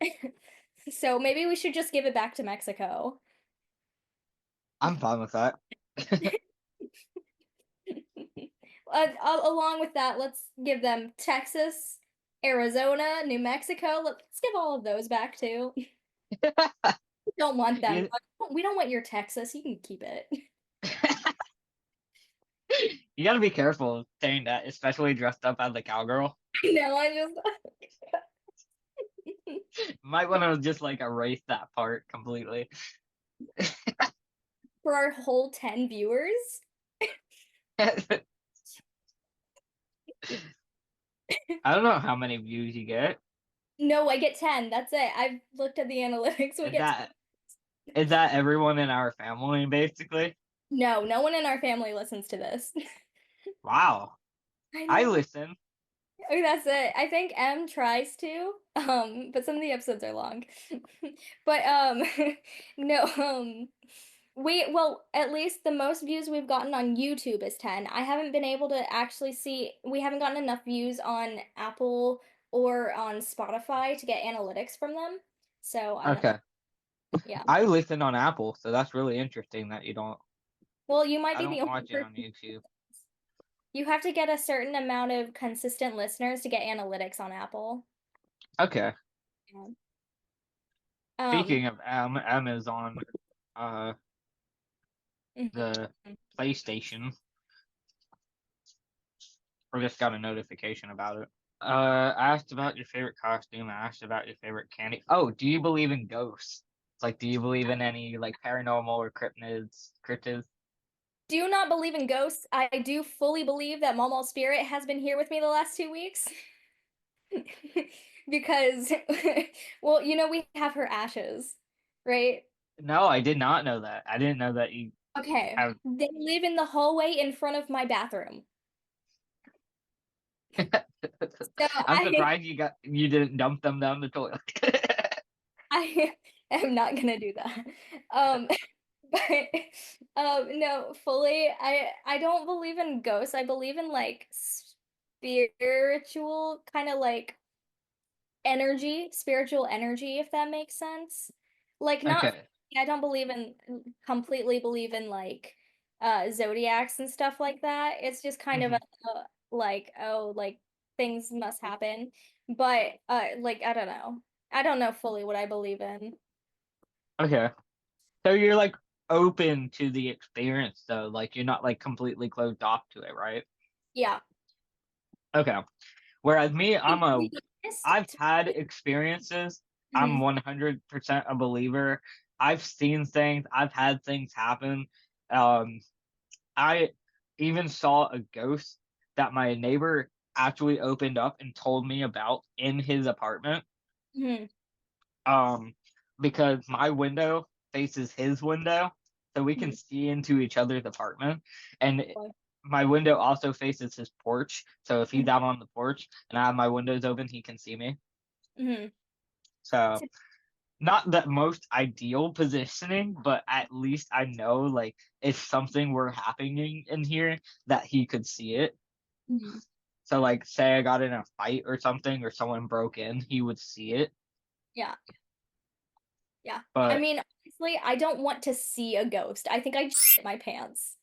So maybe we should just give it back to Mexico. I'm fine with that. Along with that, let's give them Texas, Arizona, New Mexico. Let's give all of those back too. We don't want them. you, We don't want your Texas. You can keep it. you gotta be careful saying that, especially dressed up as a cowgirl. No, I just Might want to just like erase that part completely. for our whole 10 viewers. I don't know how many views you get. No, I get 10. That's it. I've looked at the analytics. We Is get that is that everyone in our family basically? no, no one in our family listens to this. Wow. I I know. listen. Oh, that's it. I think M tries to, but some of the episodes are long. But no, well, at least the most views we've gotten on YouTube is 10. I haven't been able to actually see, we haven't gotten enough views on Apple or on Spotify to get analytics from them. So I don't know. Okay. Yeah. I listen on Apple, so that's really interesting that you don't. Well, you might I be the don't only watch it on person. YouTube. You have to get a certain amount of consistent listeners to get analytics on Apple. Okay. Yeah. Um, Speaking of Amazon, uh, the mhm. PlayStation, I just got a notification about it. I asked about your favorite costume. I asked about your favorite candy. Oh, do you believe in ghosts? Like, do you believe in any like paranormal or cryptids? Cryptids? do not believe in ghosts. I do fully believe that Momo's spirit has been here with me the last 2 weeks. Because, well, we have her ashes, right? No, I did not know that. I didn't know that you Okay. have. They live in the hallway in front of my bathroom. So I'm I surprised you didn't dump them down the toilet. I am not gonna do that. Um, but no, fully, I don't believe in ghosts. I believe in like spiritual kind of like spiritual energy, if that makes sense. Like not, Okay. I don't believe in completely believe in like zodiacs and stuff like that. It's just kind of Hmm. like, oh, like things must happen. But like I don't know. I don't know fully what I believe in. Okay. So you're like open to the experience though, like you're not like completely closed off to it, right? Yeah. Okay. Whereas me, To be honest, I've had experiences. I'm mhm, 100% a believer. I've seen things. I've had things happen. Um, I even saw a ghost that my neighbor actually opened up and told me about in his apartment. mhm, Um, because my window faces his window, so we can mhm. see into each other's apartment. And my window also faces his porch, so if he's Mhm, out on the porch and I have my windows open, he can see me. mhm. So not the most ideal positioning, but at least I know like if something were happening in here that he could see it. Mhm. So like say I got in a fight or something or someone broke in, he would see it. Yeah. Yeah. I But mean, honestly, I don't want to see a ghost. I think I shit my pants.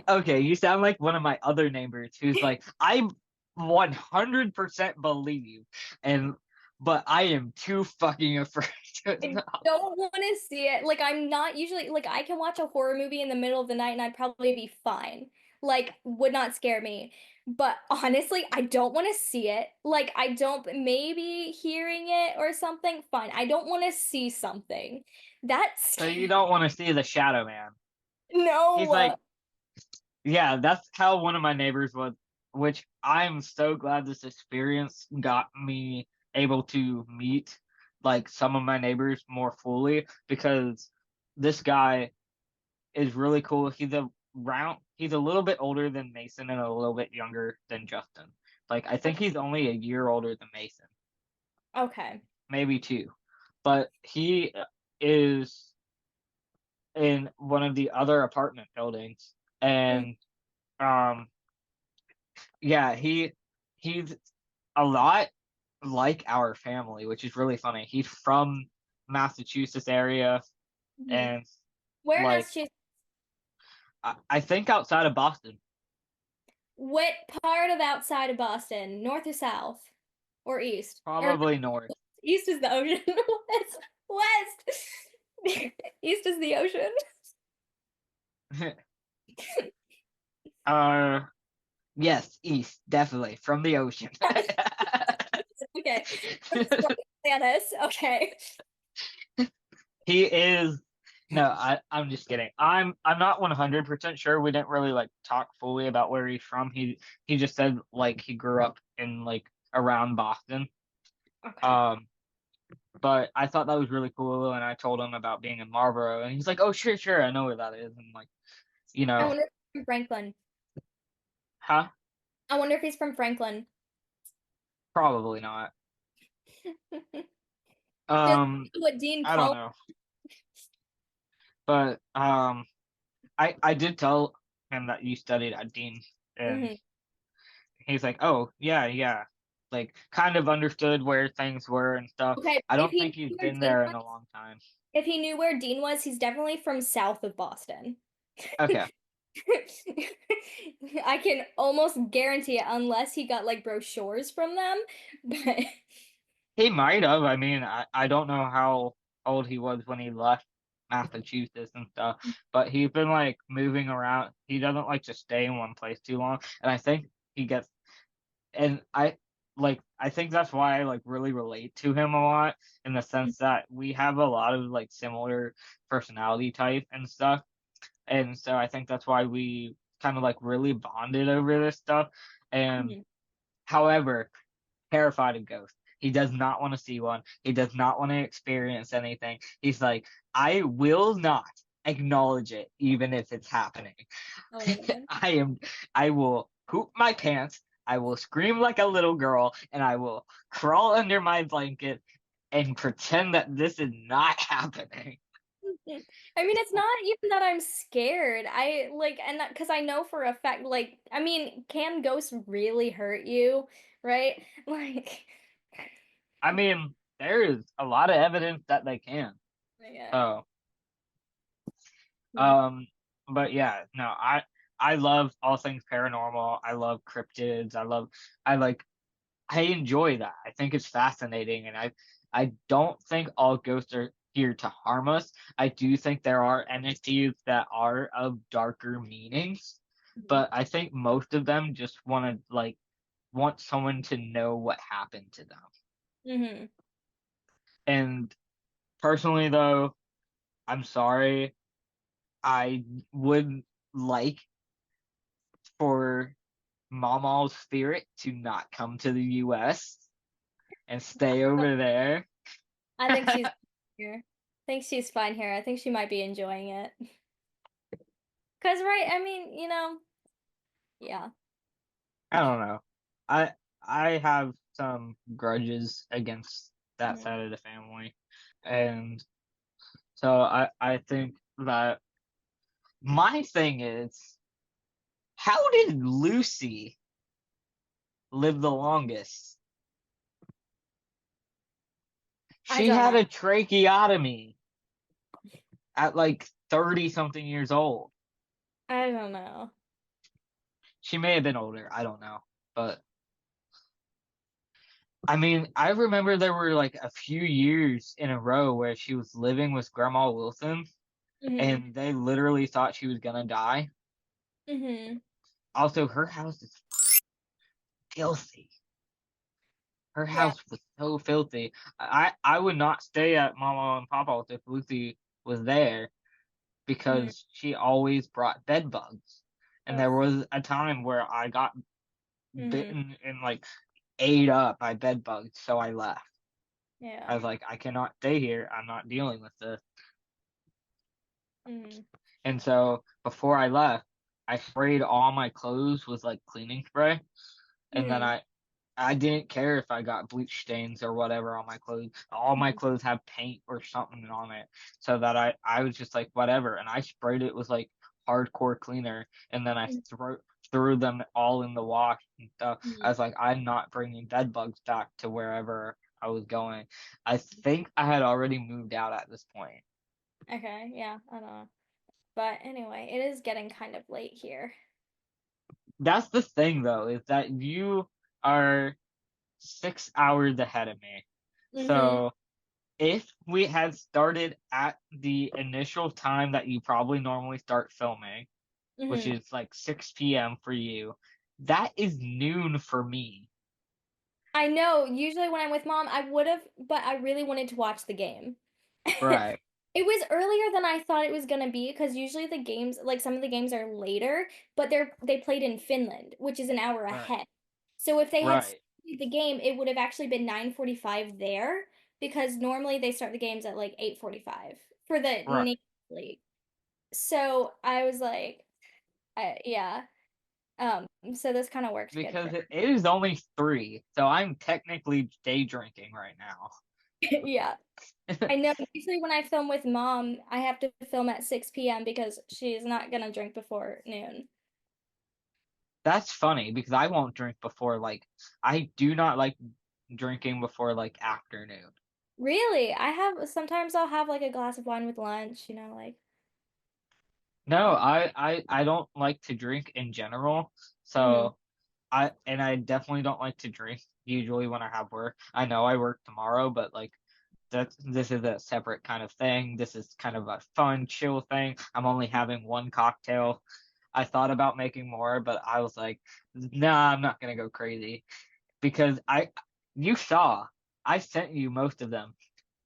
okay, you sound like one of my other neighbors who's like, I 100% believe, and but I am too fucking afraid. I don't want to see it. Like, I'm not usually, like, I can watch a horror movie in the middle of the night and I'd probably be fine. Like, would not scare me. But honestly, I don't want to see it. Like, I don't, maybe hearing it or something, fine. I don't want to see something. That's So you scary. don't want to see the Shadow Man. He's No. like, yeah, that's how one of my neighbors was, which I'm so glad this experience got me able to meet like some of my neighbors more fully because this guy is really cool. He's a little bit older than Mason and a little bit younger than Justin. Like I think Okay. he's only a year older than Mason, Okay. maybe two. But he is in one of the other apartment buildings Mm, and um yeah, he's a lot like our family, which is really funny. He's from Massachusetts area mhm. and Where in like Massachusetts? I think outside of Boston, What part of outside of Boston? North or south? Or east? Or probably north. east is the ocean. West. West. East is the ocean. uh yes, east, definitely from the ocean. Okay. Atlantis. Okay. He is no, I'm just kidding. I'm not 100% sure. We didn't really like talk fully about where he's from. He just said like he grew up in like around Boston. Okay. Um but I thought that was really cool and I told him about being in Marlboro and he's like, "Oh, sure, sure. I know where that is." And like, you I know, wonder if he's from Franklin. huh? I wonder if he's from Franklin. Probably not. Just Um what Dean I don't called. know. But I did tell him that you studied at Dean and Mhm. he's like, "Oh, yeah, yeah." Like kind of understood where things were and stuff. Okay, I if don't he think he's knew where been Dean there in was, a long time. if he knew where Dean was, he's definitely from south of Boston. Okay. I can almost guarantee it, unless he got like brochures from them. But He might have. I mean, I don't know how old he was when he left Massachusetts and stuff, but he's been like moving around. He doesn't like to stay in one place too long. And I think he gets and I think that's why I like really relate to him a lot in the sense that we have a lot of like similar personality type and stuff. and so I think that's why we kind of like really bonded over this stuff. And Mhm. however, terrified of ghosts. He does not want to see one. He does not want to experience anything. He's like, I will not acknowledge it, even if it's happening. Oh my god. I will poop my pants. I will scream like a little girl, and I will crawl under my blanket and pretend that this is not happening. I mean, it's not even that I'm scared. I like, and because I know for a fact, like, I mean, can ghosts really hurt you, right? Like, I mean, there is a lot of evidence that they can. yeah. So, Mm, um, but yeah, no, I love all things paranormal. I love cryptids. I like I enjoy that. I think it's fascinating, and I don't think all ghosts are here to harm us. I do think there are entities that are of darker meanings, mhm, but I think most of them just want someone to know what happened to them. mhm. And personally though, I'm sorry, I would like for Mama's spirit to not come to the US and stay over there. I think she's here. I think she's fine here. I think she might be enjoying it. 'Cause, right, I mean, yeah. I don't know. I I have some grudges against that Mhm. side of the family. And so I think that my thing is, how did Lucy live the longest? I She don't had know. a tracheotomy at like 30 something years old. I don't know. She may have been older, I don't know. But I mean, I remember there were like a few years in a row where she was living with Grandma Wilson Mhm. and they literally thought she was gonna die. Mhm. Also, her house is filthy. Her Yeah. house was so filthy. I would not stay at Mama and Papa's if Lucy was there Mhm. because she always brought bed bugs. And there Ugh. was a time where I got Mhm. bitten and like ate up by bed bugs, so I left. I Yeah. was like, I cannot stay here. I'm not dealing with this. Mhm. And so before I left, I sprayed all my clothes with like cleaning spray, and then Mhm. I didn't care if I got bleach stains or whatever on my clothes. All my Mhm. clothes have paint or something on it, so that I was just like whatever, and I sprayed it with like hardcore cleaner, and then I threw them all in the wash and stuff. I Mhm. was like, I'm not bringing bed bugs back to wherever I was going. I think I had already moved out at this point. Okay, yeah, I don't know. But anyway, it is getting kind of late here. That's the thing though, is that you are 6 hours ahead of me. Mhm. So if we had started at the initial time that you probably normally start filming, which Mhm. is like 6 p.m. for you, that is noon for me. I know, usually when I'm with mom, I would've, but I really wanted to watch the game. Right, It was earlier than I thought it was gonna be because usually the games, like some of the games are later, but they played in Finland, which is an hour right, ahead. So if they had right, started the game, it would have actually been 9:45 there because normally they start the games at like 8:45 for the right. Nation League. So I was like, yeah. So this kind of worked good for Because it is only 3, so I'm technically day drinking right now. yeah. I know usually when I film with mom, I have to film at 6 p.m. because she's not gonna drink before noon. That's funny because I won't drink before like I do not like drinking before like afternoon. Really? I have sometimes I'll have like a glass of wine with lunch, like No, yeah. I don't like to drink in general. Mhm. So I definitely don't like to drink usually when I have work. I know I work tomorrow, but like this is a separate kind of thing. This is kind of a fun, chill thing. I'm only having one cocktail. I thought about making more, but I was like, nah, I'm not gonna go crazy because you saw I sent you most of them.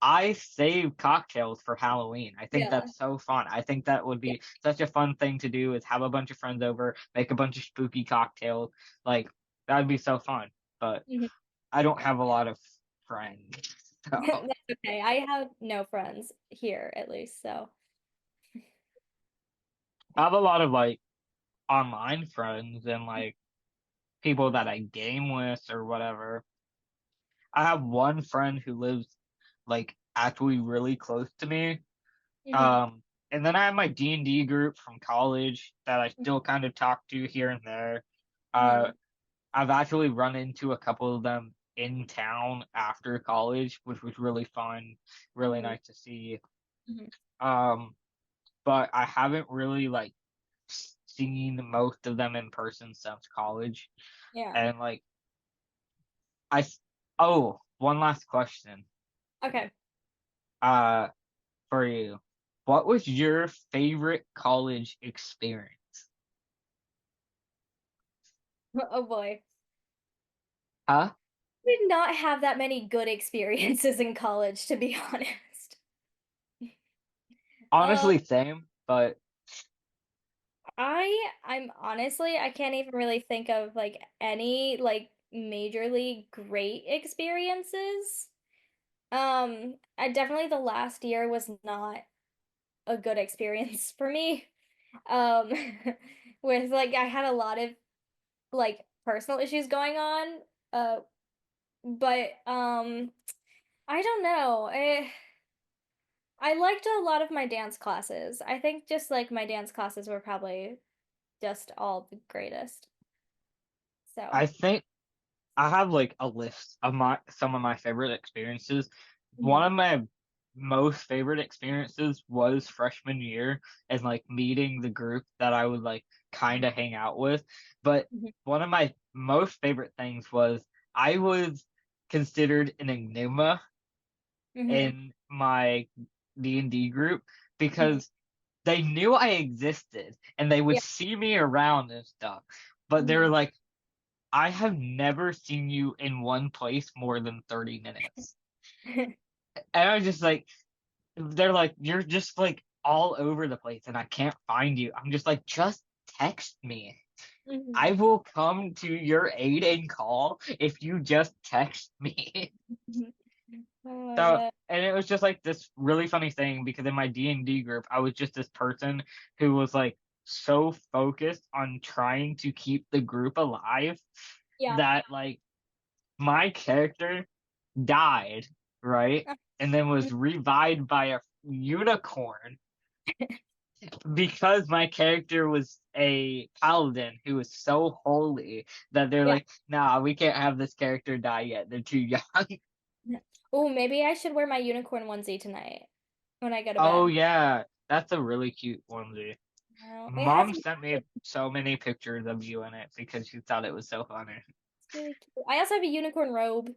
I save cocktails for Halloween. I think Yeah. that's so fun. I think that would Yeah. be such a fun thing to do is have a bunch of friends over, make a bunch of spooky cocktails. Like that'd be so fun. But Mhm. I don't have a lot of friends. So That's okay. I have no friends here at least, so. I have a lot of like online friends and like people that I game with or whatever. I have one friend who lives like actually really close to me. Mhm. Um, and then I have my D&D group from college that I still kind of talk to here and there. Uh, Mhm. I've actually run into a couple of them in town after college, which was really fun, really Mhm. nice to see. Mhm. Um, but I haven't really like seen most of them in person since college. Yeah. And like I, oh, one last question. Okay. Uh, for you, what was your favorite college experience? Oh boy. Huh? Did not have that many good experiences in college, to be honest. Um, Honestly, same, but I'm honestly, I can't even really think of like any like majorly great experiences. I definitely the last year was not a good experience for me. Um, with like I had a lot of like personal issues going on. But I don't know. I liked a lot of my dance classes. I think just like my dance classes were probably just all the greatest. So, I think I have like a list of my some of my favorite experiences. One mhm, of my most favorite experiences was freshman year and like meeting the group that I would like kind of hang out with. But mhm, one of my most favorite things was I was considered an enigma mhm, in my D&D group mhm. because they knew I existed and they would Yeah. see me around and stuff. But they were Mhm. like, I have never seen you in one place more than 30 minutes. And I was just like, they're like, you're just like all over the place and I can't find you. I'm just like, just text me. I Mhm. will come to your aid and call if you just text me. Mhm. Oh, So, yeah. and it was just like this really funny thing because in my D&D group, I was just this person who was like so focused on trying to keep the group alive Yeah. that like my character died, right? And then was revived by a unicorn because my character was a paladin who was so holy that they're Yeah. like, nah, we can't have this character die yet. They're too young. Oh, maybe I should wear my unicorn onesie tonight when I go to Oh bed. yeah, that's a really cute onesie. Well, it has Mom sent me so many pictures of you in it because she thought it was so funny. it's really cute. I also have a unicorn robe.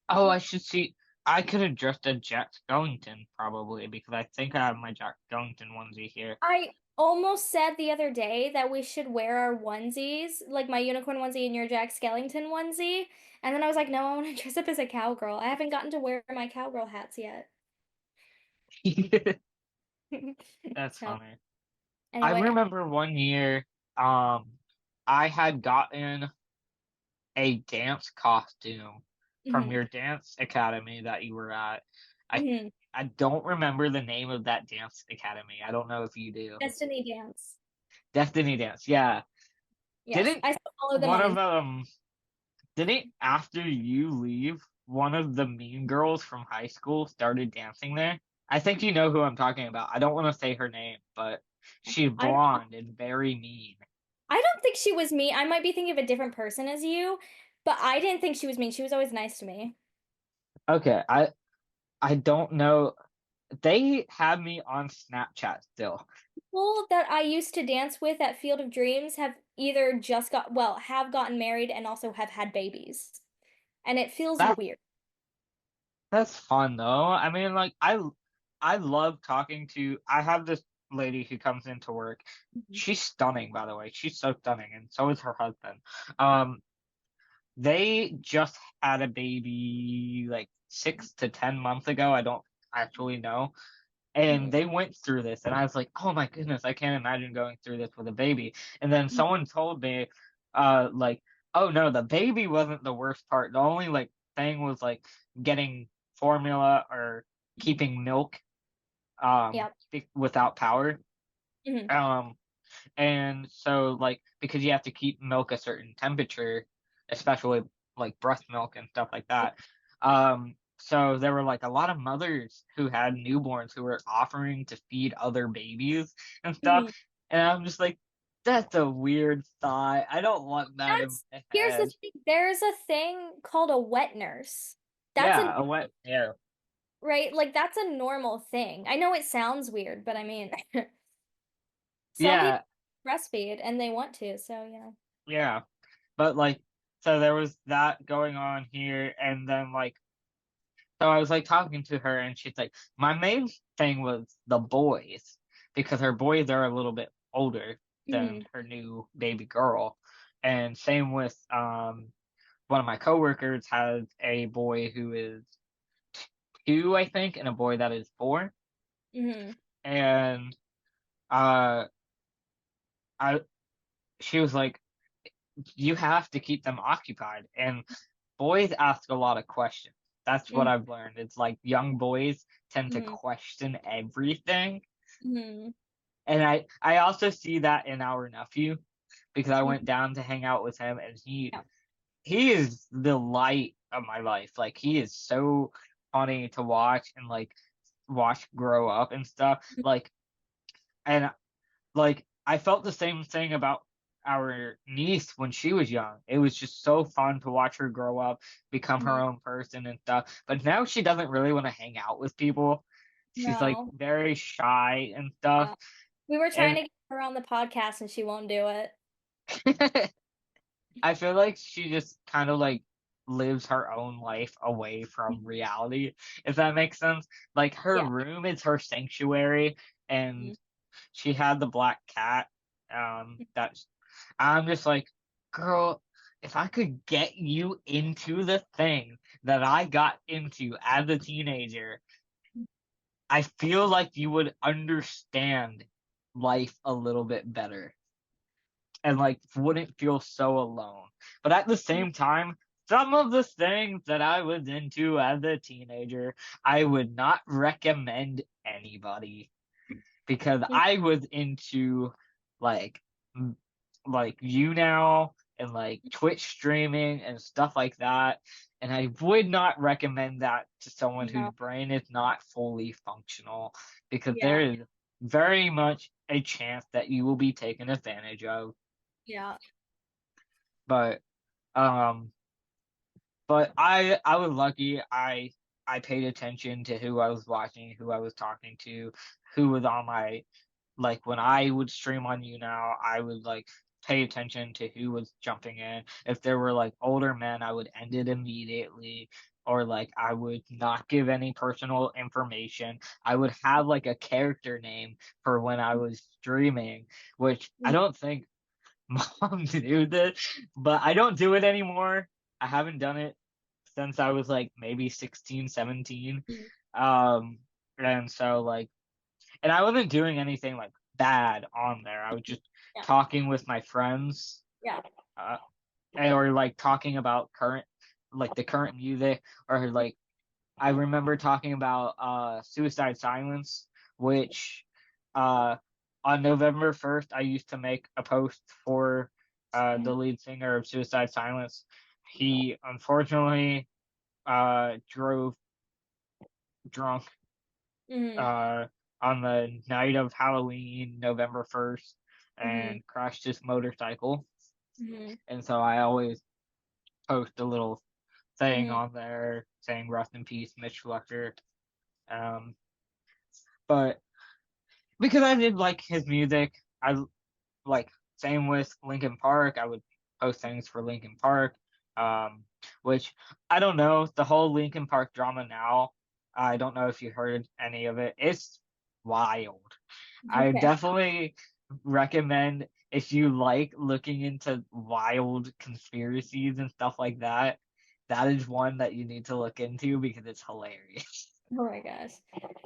Oh, I should see. I could have dressed a Jack Skellington probably because I think I have my Jack Skellington onesie here. I almost said the other day that we should wear our onesies, like my unicorn onesie and your Jack Skellington onesie. And then I was like, no, I want to dress up as a cowgirl. I haven't gotten to wear my cowgirl hats yet. That's So funny. I anyway, remember one year, um, I had gotten a dance costume from mhm, your dance academy that you were at. I mhm. I don't remember the name of that dance academy. I don't know if you do. Destiny Dance. Destiny Dance, yeah. Yes, Didn't I still follow them one on of Instagram. didn't after you leave, one of the mean girls from high school started dancing there? I think you know who I'm talking about. I don't want to say her name, but she's I blonde and very mean. I don't think she was mean. I might be thinking of a different person as you, but I didn't think she was mean. She was always nice to me. Okay, I don't know. They have me on Snapchat still. People that I used to dance with at Field of Dreams have either just got, well, have gotten married and also have had babies. And it feels That weird. that's fun though. I mean, like I love talking to. I have this lady who comes into work. Mhm. She's stunning, by the way. She's so stunning, and so is her husband. Um, they just had a baby like 6 to 10 months ago. I don't actually know. And Mhm. they went through this, and I was like, oh my goodness, I can't imagine going through this with a baby. And then someone told me, like, oh no, the baby wasn't the worst part. The only like thing was like getting formula or keeping milk Yep. without power. Mhm. Um, and so like because you have to keep milk a certain temperature, especially like breast milk and stuff like that. So there were like a lot of mothers who had newborns who were offering to feed other babies and Mhm. stuff. And I'm just like, that's a weird thought. I don't want that in That's my Here's the head. thing. There's a thing called a wet nurse. That's a Yeah, a wet yeah. right, like that's a normal thing. I know it sounds weird, but I mean, some people Yeah, breastfeed and they want to, so yeah. yeah. But like so there was that going on here and then like so I was like talking to her, and she's like, my main thing was the boys because her boys are a little bit older than Mhm. her new baby girl, and same with one of my coworkers has a boy who is 2, I think, and a boy that is 4, Mhm. and uh, I she was like, you have to keep them occupied, and boys ask a lot of questions. That's what Mhm. I've learned. It's like young boys tend to Mhm. question everything. Mhm. And I also see that in our nephew because I went Mhm. down to hang out with him and Yeah. he is the light of my life. Like he is so funny to watch and like watch grow up and stuff. And like I felt the same thing about our niece when she was young. It was just so fun to watch her grow up, become her Mhm. own person and stuff. But now she doesn't really want to hang out with people. She's like No. very shy and stuff. Yeah. We were trying And to get her on the podcast and she won't do it. I feel like she just kind of like lives her own life away from Mhm. reality, if that makes sense. Like her Yeah. room is her sanctuary, Mhm. and she had the black cat. That's I'm just like, girl, if I could get you into the thing that I got into as a teenager, I feel like you would understand life a little bit better and like wouldn't feel so alone. But at the Mhm. same time, some of the things that I was into as a teenager, I would not recommend anybody because Mhm. I was into like like you now and like Twitch streaming and stuff like that. And I would not recommend that to someone whose No. brain is not fully functional because there Yeah. is very much a chance that you will be taken advantage of. Yeah. But um but I was lucky. I paid attention to who I was watching, who I was talking to, who was on my like when I would stream on you now, I would like pay attention to who was jumping in. If there were like older men, I would end it immediately. Or like I would not give any personal information. I would have like a character name for when I was streaming, which I Mhm. don't think mom knew this, but I don't do it anymore. I haven't done it since I was like maybe 16, 17. Mhm. Um, and so like and I wasn't doing anything like bad on there. I was just Yeah. talking with my friends, Yeah. uh, or like talking about like the current music, or like I remember talking about Suicide Silence, which uh, on November 1st I used to make a post for Mhm. the lead singer of Suicide Silence. He unfortunately drove drunk Mhm. uh, on the night of Halloween, November 1st, Mhm. and crashed his motorcycle. Mhm. And so I always post a little thing Mhm. on there saying rest in peace, Mitch Fletcher. Um, but because I did like his music, I like same with Linkin Park. I would post things for Linkin Park, um, which I don't know the whole Linkin Park drama now. I don't know if you heard any of it. It's wild. I Okay. definitely recommend if you like looking into wild conspiracies and stuff like that, that is one that you need to look into because it's hilarious. Oh my gosh.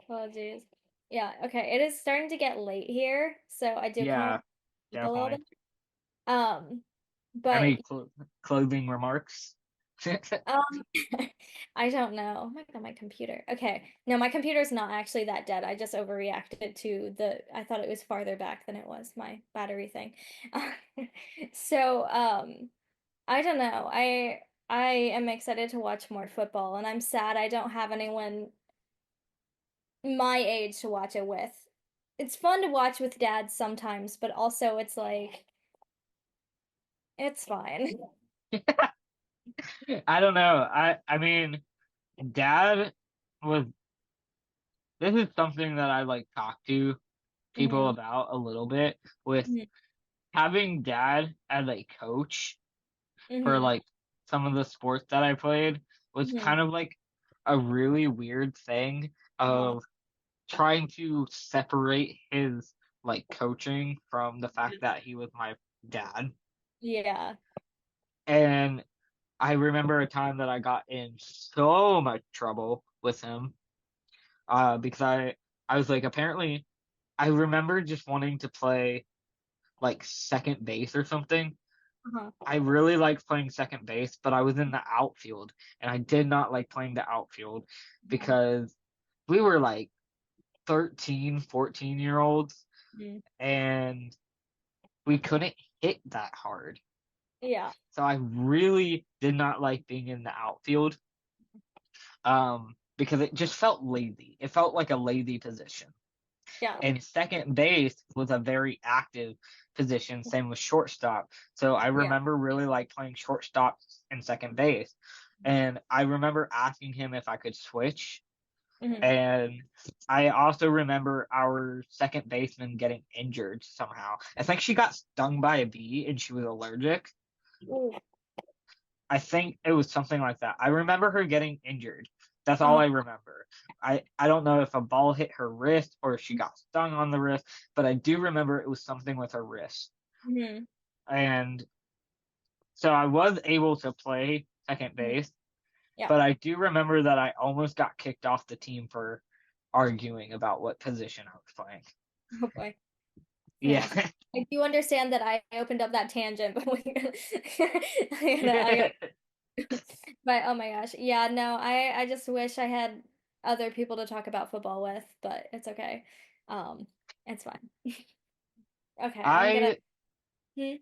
Oh geez. Yeah, okay. It is starting to get late here, so I do kind of Yeah, want to sleep a little definitely. bit. Um, but Any clothing remarks? um I don't know. Oh my God, my computer. Okay. No, my computer's not actually that dead. I just overreacted to I thought it was farther back than it was, my battery thing. So, I don't know. I am excited to watch more football, and I'm sad I don't have anyone my age to watch it with. It's fun to watch with dad sometimes, but also it's like it's fine. I don't know. I mean, dad was this is something that I like talk to people Hmm. about a little bit with Hmm. having dad as a coach for Hmm. like some of the sports that I played was Hmm. kind of like a really weird thing Uh-huh. of trying to separate his like coaching from the fact that he was my dad. Yeah. And I remember a time that I got in so much trouble with him because I was like apparently I remember just wanting to play like second base or something. Uh-huh. I really liked playing second base, but I was in the outfield and I did not like playing the outfield Mhm. because we were like 13, 14-year olds Mhm. and we couldn't hit that hard. Yeah. So I really did not like being in the outfield because it just felt lazy. It felt like a lazy position. Yeah. And second base was a very active position, same with shortstop. So I Yeah. remember really like playing shortstop and second base. And I remember asking him if I could switch. Hmm. And I also remember our second baseman getting injured somehow. I think she got stung by a bee and she was allergic. Ooh. I think it was something like that. I remember her getting injured. That's all Uh-huh. I remember. I don't know if a ball hit her wrist or if she got stung on the wrist, but I do remember it was something with her wrist. Hmm. And so I was able to play second base, Yeah. but I do remember that I almost got kicked off the team for arguing about what position I was playing. Oh boy. Yeah. Yes. I do understand that I opened up that tangent, but I but oh my gosh. Yeah, no, I just wish I had other people to talk about football with, but it's okay. Um, it's fine. Okay, I'm gonna I hmm?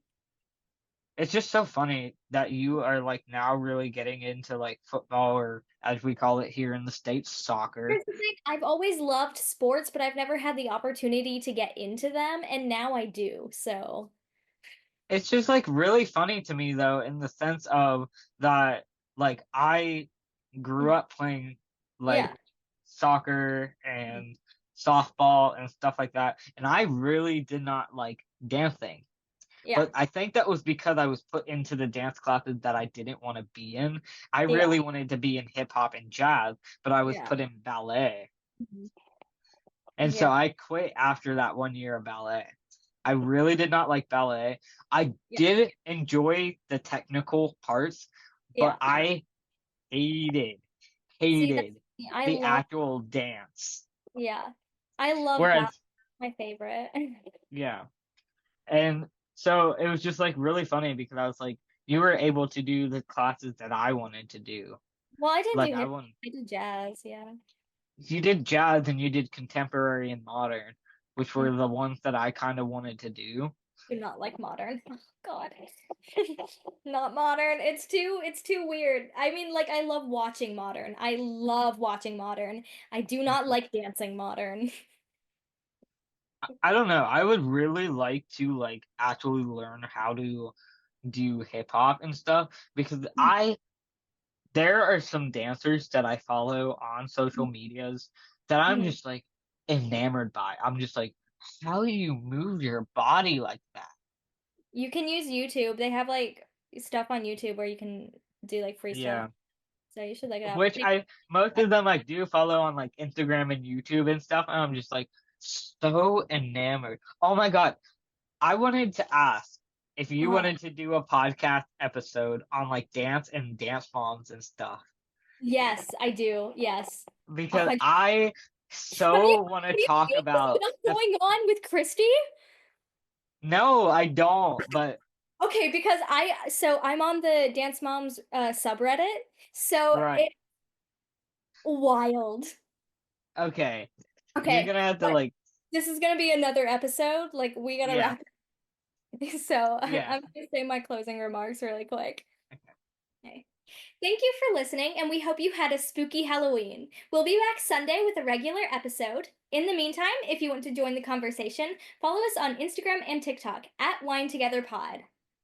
it's just so funny that you are like now really getting into like football or as we call it here in the States, soccer. Here's the thing, I've always loved sports, but I've never had the opportunity to get into them, and now I do. So, It's just like really funny to me though, in the sense of that like I grew up playing like yeah. soccer and softball and stuff like that, and I really did not like dancing. Yeah. But I think that was because I was put into the dance classes that I didn't want to be in. I Yeah. really wanted to be in hip hop and jazz, but I was Yeah. put in ballet. Mhm. And so Yeah. I quit after that 1 year of ballet. I really did not like ballet. I Yeah. did enjoy the technical parts, but Yeah. I hated, See, that's hated I the love actual dance. yeah. I love ballet. Whereas, My favorite. yeah. And so it was just like really funny because I was like, you were able to do the classes that I wanted to do. Well, I didn't Like do I hip. want I did jazz. Yeah. you did jazz and you did contemporary and modern, which Mm. were the ones that I kind of wanted to do. Do not like modern. Oh, God. Not modern. It's too weird. I mean, like I love watching modern. I love watching modern. I do not Mhm. like dancing modern. I don't know. I would really like to like actually learn how to do hip hop and stuff because I there are some dancers that I follow on social medias that I'm Mhm. just like enamored by. I'm just like, how do you move your body like that? You can use YouTube. They have like stuff on YouTube where you can do like freestyle. Yeah. So you should look it up. Which I most of them I do follow on like Instagram and YouTube and stuff, and I'm just like so enamored. Oh my God. I wanted to ask if you Uh-huh. wanted to do a podcast episode on like dance and dance moms and stuff Yes, I do. Yes. because 100. I Have you so want to have you talk seen the about stuff the. going on with Christy? No, I don't. But Okay, because I'm on the Dance Moms subreddit. So right, it's wild. okay, you're Okay, gonna have to but like, this is gonna be another episode. Like we gotta yeah, wrap it. So yeah. I'm gonna say my closing remarks really quick. Okay. Thank you for listening, and we hope you had a spooky Halloween. We'll be back Sunday with a regular episode. In the meantime, if you want to join the conversation, follow us on Instagram and TikTok at Wine Together Pod.